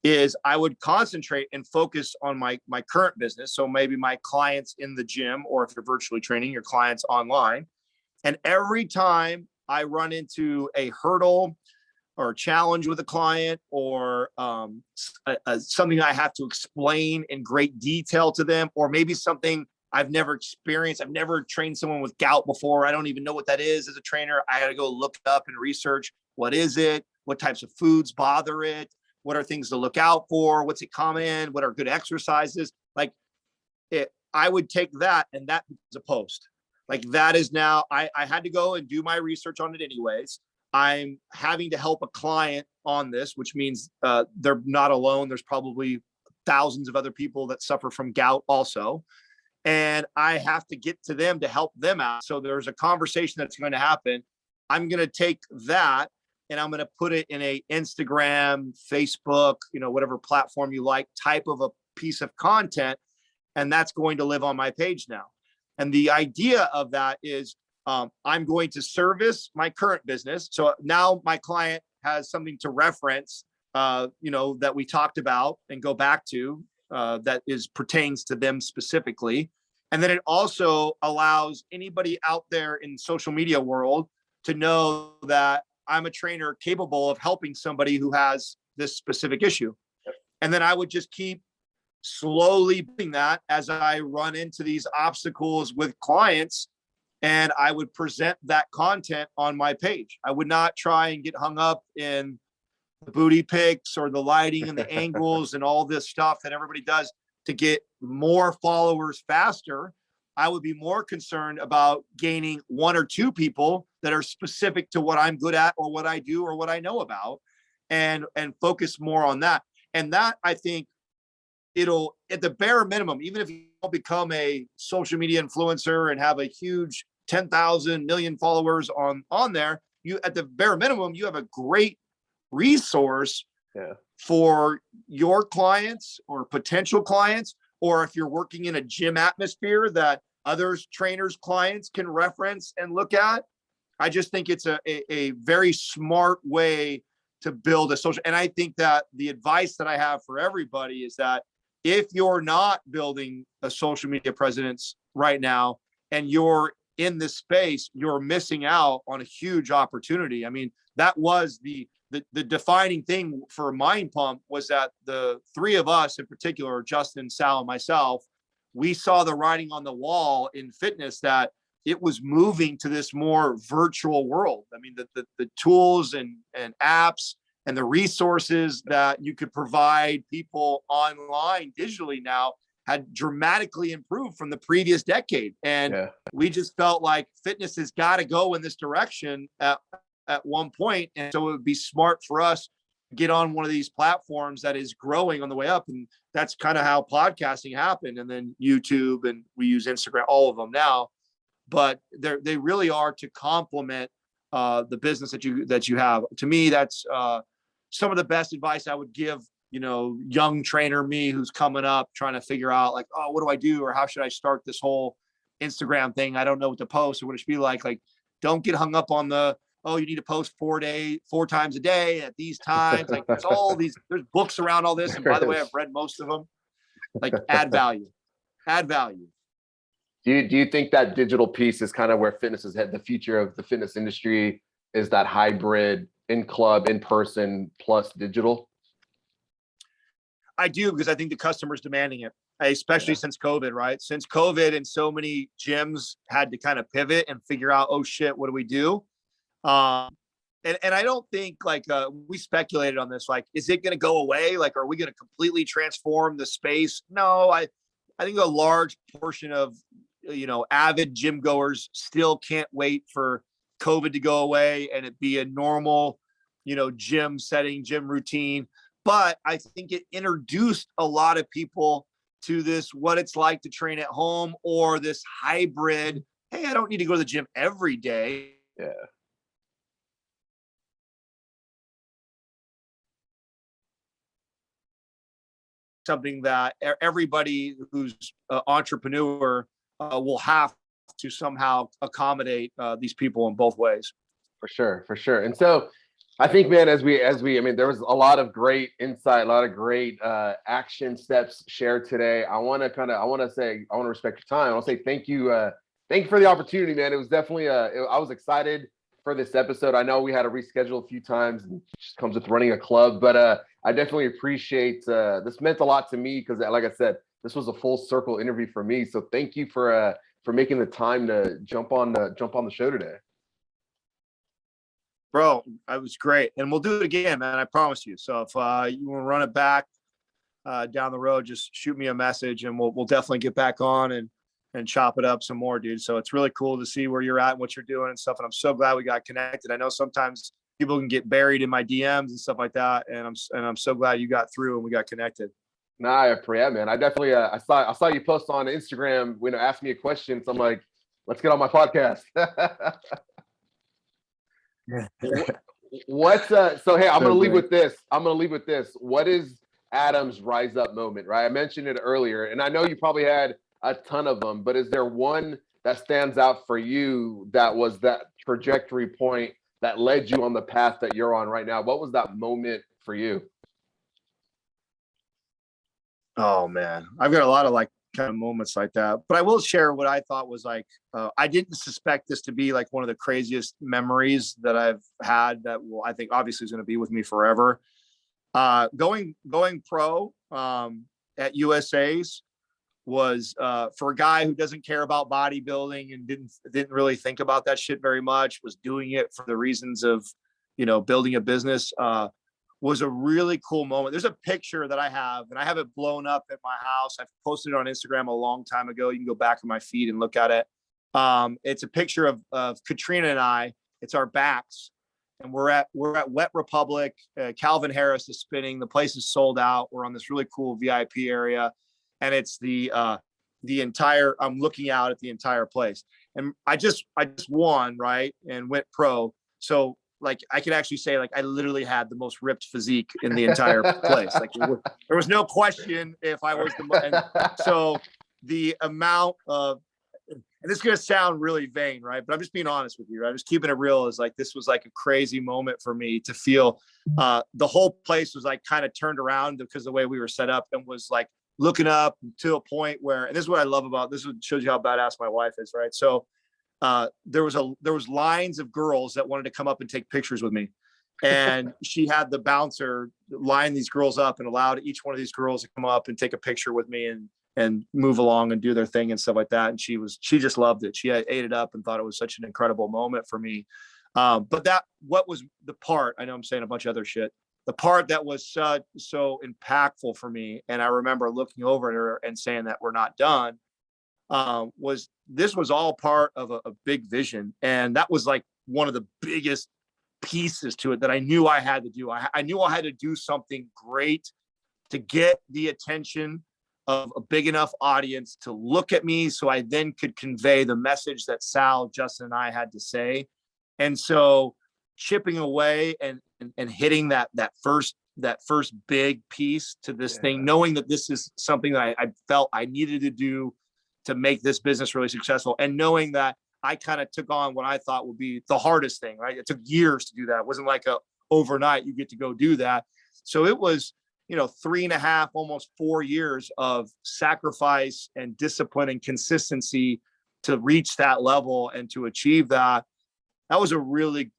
is I would concentrate and focus on my current business. So maybe my clients in the gym, or if you're virtually training, your clients online. And every time I run into a hurdle or a challenge with a client or something I have to explain in great detail to them, or maybe something I've never experienced. I've never trained someone with gout before. I don't even know what that is as a trainer. I had to go look it up and research. What is it? What types of foods bother it? What are things to look out for? What's it common? What are good exercises? Like I would take that and that becomes a post. Like that is now, I had to go and do my research on it anyways. I'm having to help a client on this, which means they're not alone. There's probably thousands of other people that suffer from gout also. And I have to get to them to help them out. So there's a conversation that's going to happen. I'm going to take that and I'm going to put it in a Instagram, Facebook, whatever platform you like, type of a piece of content. And that's going to live on my page now. And the idea of that is I'm going to service my current business. So now my client has something to reference, that we talked about and go back to that pertains to them specifically. And then it also allows anybody out there in the social media world to know that I'm a trainer capable of helping somebody who has this specific issue. And then I would just keep slowly doing that as I run into these obstacles with clients, and I would present that content on my page. I would not try and get hung up in the booty pics or the lighting and the angles and all this stuff that everybody does to get more followers faster. I would be more concerned about gaining one or two people that are specific to what I'm good at or what I do or what I know about, and focus more on that. And that, I think, it'll, at the bare minimum, even if you don't become a social media influencer and have a huge 10,000 million followers on there, you, at the bare minimum, you have a great resource for your clients or potential clients, or if you're working in a gym atmosphere that others trainers clients can reference and look at. I just think it's a very smart way to build a social. And I think that the advice that I have for everybody is that if you're not building a social media presence right now and you're in this space, you're missing out on a huge opportunity. I mean, that was the defining thing for Mind Pump, was that the three of us in particular, Justin, Sal, and myself, we saw the writing on the wall in fitness that it was moving to this more virtual world. I mean, the tools and apps and the resources that you could provide people online digitally now had dramatically improved from the previous decade. And we just felt like fitness has got to go in this direction at one point. And so it would be smart for us to get on one of these platforms that is growing on the way up. And that's kind of how podcasting happened. And then YouTube, and we use Instagram, all of them now. But they really are to complement the business that you have. To me, that's some of the best advice I would give, young trainer me who's coming up, trying to figure out like, oh, what do I do? Or how should I start this whole Instagram thing? I don't know what to post or what it should be like. Like, don't get hung up on you need to post 4 times a day at these times. Like, there's books around all this. And by the way, I've read most of them. Like, add value. Do you think that digital piece is kind of where fitness is headed? The future of the fitness industry is that hybrid in club, in person plus digital? I do, because I think the customer's demanding it, especially Yeah, since COVID, right? Since COVID, and so many gyms had to kind of pivot and figure out, oh shit, what do we do? And I don't think, like, we speculated on this, like, is it going to go away? Like, are we going to completely transform the space? No, I think a large portion of, avid gym goers still can't wait for COVID to go away and it be a normal, gym setting, gym routine. But I think it introduced a lot of people to this, what it's like to train at home, or this hybrid. Hey, I don't need to go to the gym every day. yeah, Something that everybody who's an entrepreneur will have to somehow accommodate these people in both ways. for sure, for sure. And so I think, man, I mean, there was a lot of great insight, a lot of great action steps shared today. I want to respect your time. I want to say thank you for the opportunity, man. It was definitely I was excited for this episode. I know we had to reschedule a few times, and it just comes with running a club, but I definitely appreciate this. Meant a lot to me because, like I said, this was a full circle interview for me. So thank you for making the time to jump on the show today. Bro, I was great. And we'll do it again, man. I promise you. So if you want to run it back down the road, just shoot me a message and we'll definitely get back on and chop it up some more, dude. So it's really cool to see where you're at and what you're doing and stuff. And I'm so glad we got connected. I know sometimes people can get buried in my DMs and stuff like that. And I'm so glad you got through and we got connected. Nah, yeah, man. I definitely I saw you post on Instagram, ask me a question. So I'm like, let's get on my podcast. What's so hey, I'm gonna leave with this. What is Adam's rise up moment, right? I mentioned it earlier, and I know you probably had a ton of them, but is there one that stands out for you that was that trajectory point that led you on the path that you're on right now? What was that moment for you? Oh man, I've got a lot of like kind of moments like that, but I will share what I thought was like, I didn't suspect this to be like one of the craziest memories that I've had that I think obviously is going to be with me forever. Going pro at USA's was for a guy who doesn't care about bodybuilding and didn't really think about that shit very much, was doing it for the reasons of, building a business. Was a really cool moment. There's a picture that I have, and I have it blown up at my house. I've posted it on Instagram a long time ago. You can go back in my feed and look at it. It's a picture of Katrina and I. It's our backs, and we're at Wet Republic. Calvin Harris is spinning. The place is sold out. We're on this really cool VIP area, and it's the entire. I'm looking out at the entire place, and I just won, right, and went pro. So like I could actually say like I literally had the most ripped physique in the entire place. Like there was no question if I was and so the amount of, and this is going to sound really vain, right? But I'm just being honest with you, right? I'm just keeping it real. Is like, this was like a crazy moment for me to feel the whole place was like kind of turned around because of the way we were set up, and was like looking up to a point where, and this is what I love about this, shows you how badass my wife is, right? So there was lines of girls that wanted to come up and take pictures with me, and she had the bouncer line these girls up and allowed each one of these girls to come up and take a picture with me and move along and do their thing and stuff like that. And she just loved it. She ate it up and thought it was such an incredible moment for me. But what was the part, I know I'm saying a bunch of other shit, the part that was so impactful for me, and I remember looking over at her and saying that we're not done, was this was all part of a big vision. And that was like one of the biggest pieces to it that I knew I had to do. I knew I had to do something great to get the attention of a big enough audience to look at me, so I then could convey the message that Sal, Justin, and I had to say. And so chipping away and hitting that first big piece to this thing, knowing that this is something that I felt I needed to do to make this business really successful, and knowing that I kind of took on what I thought would be the hardest thing, right? It took years to do that. It wasn't like overnight you get to go do that. So it was, 3.5, almost 4 years of sacrifice and discipline and consistency to reach that level and to achieve that, that was a really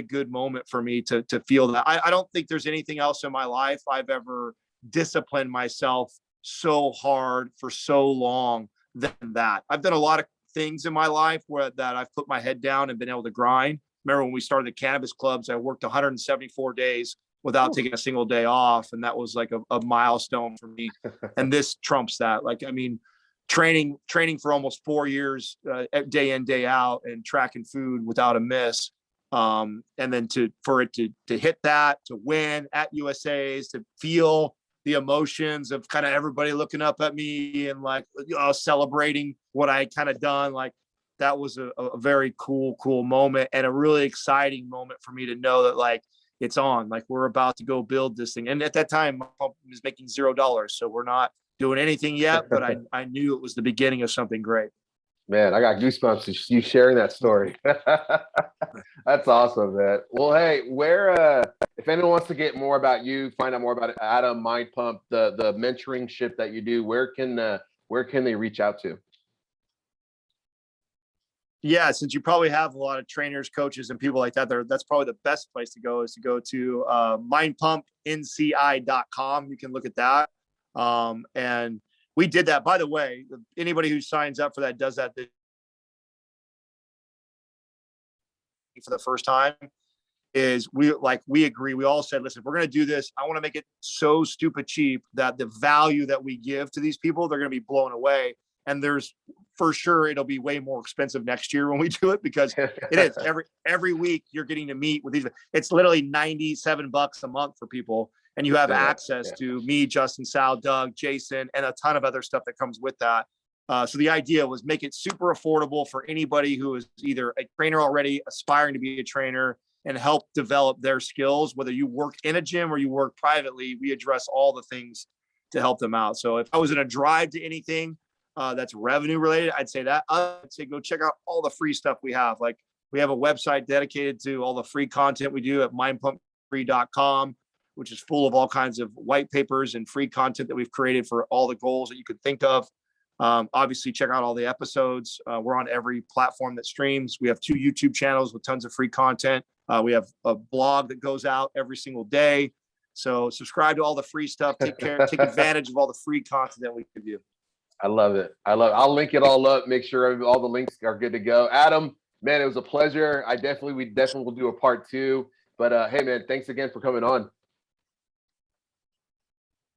good moment for me to feel that. I don't think there's anything else in my life I've ever disciplined myself so hard for so long than that. I've done a lot of things in my life that I've put my head down and been able to grind. Remember when we started the cannabis clubs, I worked 174 days without taking a single day off. And that was like a milestone for me. And this trumps that. Like, I mean, training for almost 4 years, day in, day out, and tracking food without a miss. And then for it to hit that, to win at USA's, to feel the emotions of kind of everybody looking up at me and like, celebrating what I kind of done. Like, that was a very cool moment, and a really exciting moment for me to know that, like, it's on, like, we're about to go build this thing. And at that time, my pump was making $0. So we're not doing anything yet, but I knew it was the beginning of something great. Man, I got goosebumps you sharing that story. That's awesome, man. Well, hey, if anyone wants to get more about you, find out more about Adam, Mind Pump, the mentoringship that you do, where can they reach out to? Yeah, since you probably have a lot of trainers, coaches, and people like that, that's probably the best place to go, is to go to mindpumpnci.com. You can look at that. And we did that, by the way. Anybody who signs up for that does that for the first time. Is we agree. We all said, listen, if we're going to do this, I want to make it so stupid cheap that the value that we give to these people, they're going to be blown away. And there's, for sure, it'll be way more expensive next year when we do it, because it is every week you're getting to meet with these. It's literally $97 a month for people. And you have access to me, Justin, Sal, Doug, Jason, and a ton of other stuff that comes with that. So the idea was make it super affordable for anybody who is either a trainer already, aspiring to be a trainer, and help develop their skills. Whether you work in a gym or you work privately, we address all the things to help them out. So if I was in a drive to anything that's revenue related, I'd say go check out all the free stuff we have. Like, we have a website dedicated to all the free content we do at mindpumpfree.com, which is full of all kinds of white papers and free content that we've created for all the goals that you could think of. Obviously, check out all the episodes. We're on every platform that streams. We have 2 YouTube channels with tons of free content. We have a blog that goes out every single day. So subscribe to all the free stuff. Take advantage of all the free content that we give you. I love it. I'll link it all up. Make sure all the links are good to go. Adam, man, it was a pleasure. We definitely will do a part 2. But hey, man, thanks again for coming on.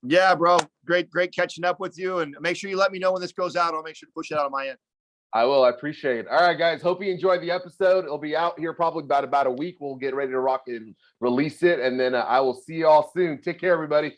Yeah, bro. Great catching up with you. And make sure you let me know when this goes out. I'll make sure to push it out on my end. I will. I appreciate it. All right, guys. Hope you enjoyed the episode. It'll be out here probably about a week. We'll get ready to rock it and release it. And then I will see you all soon. Take care, everybody.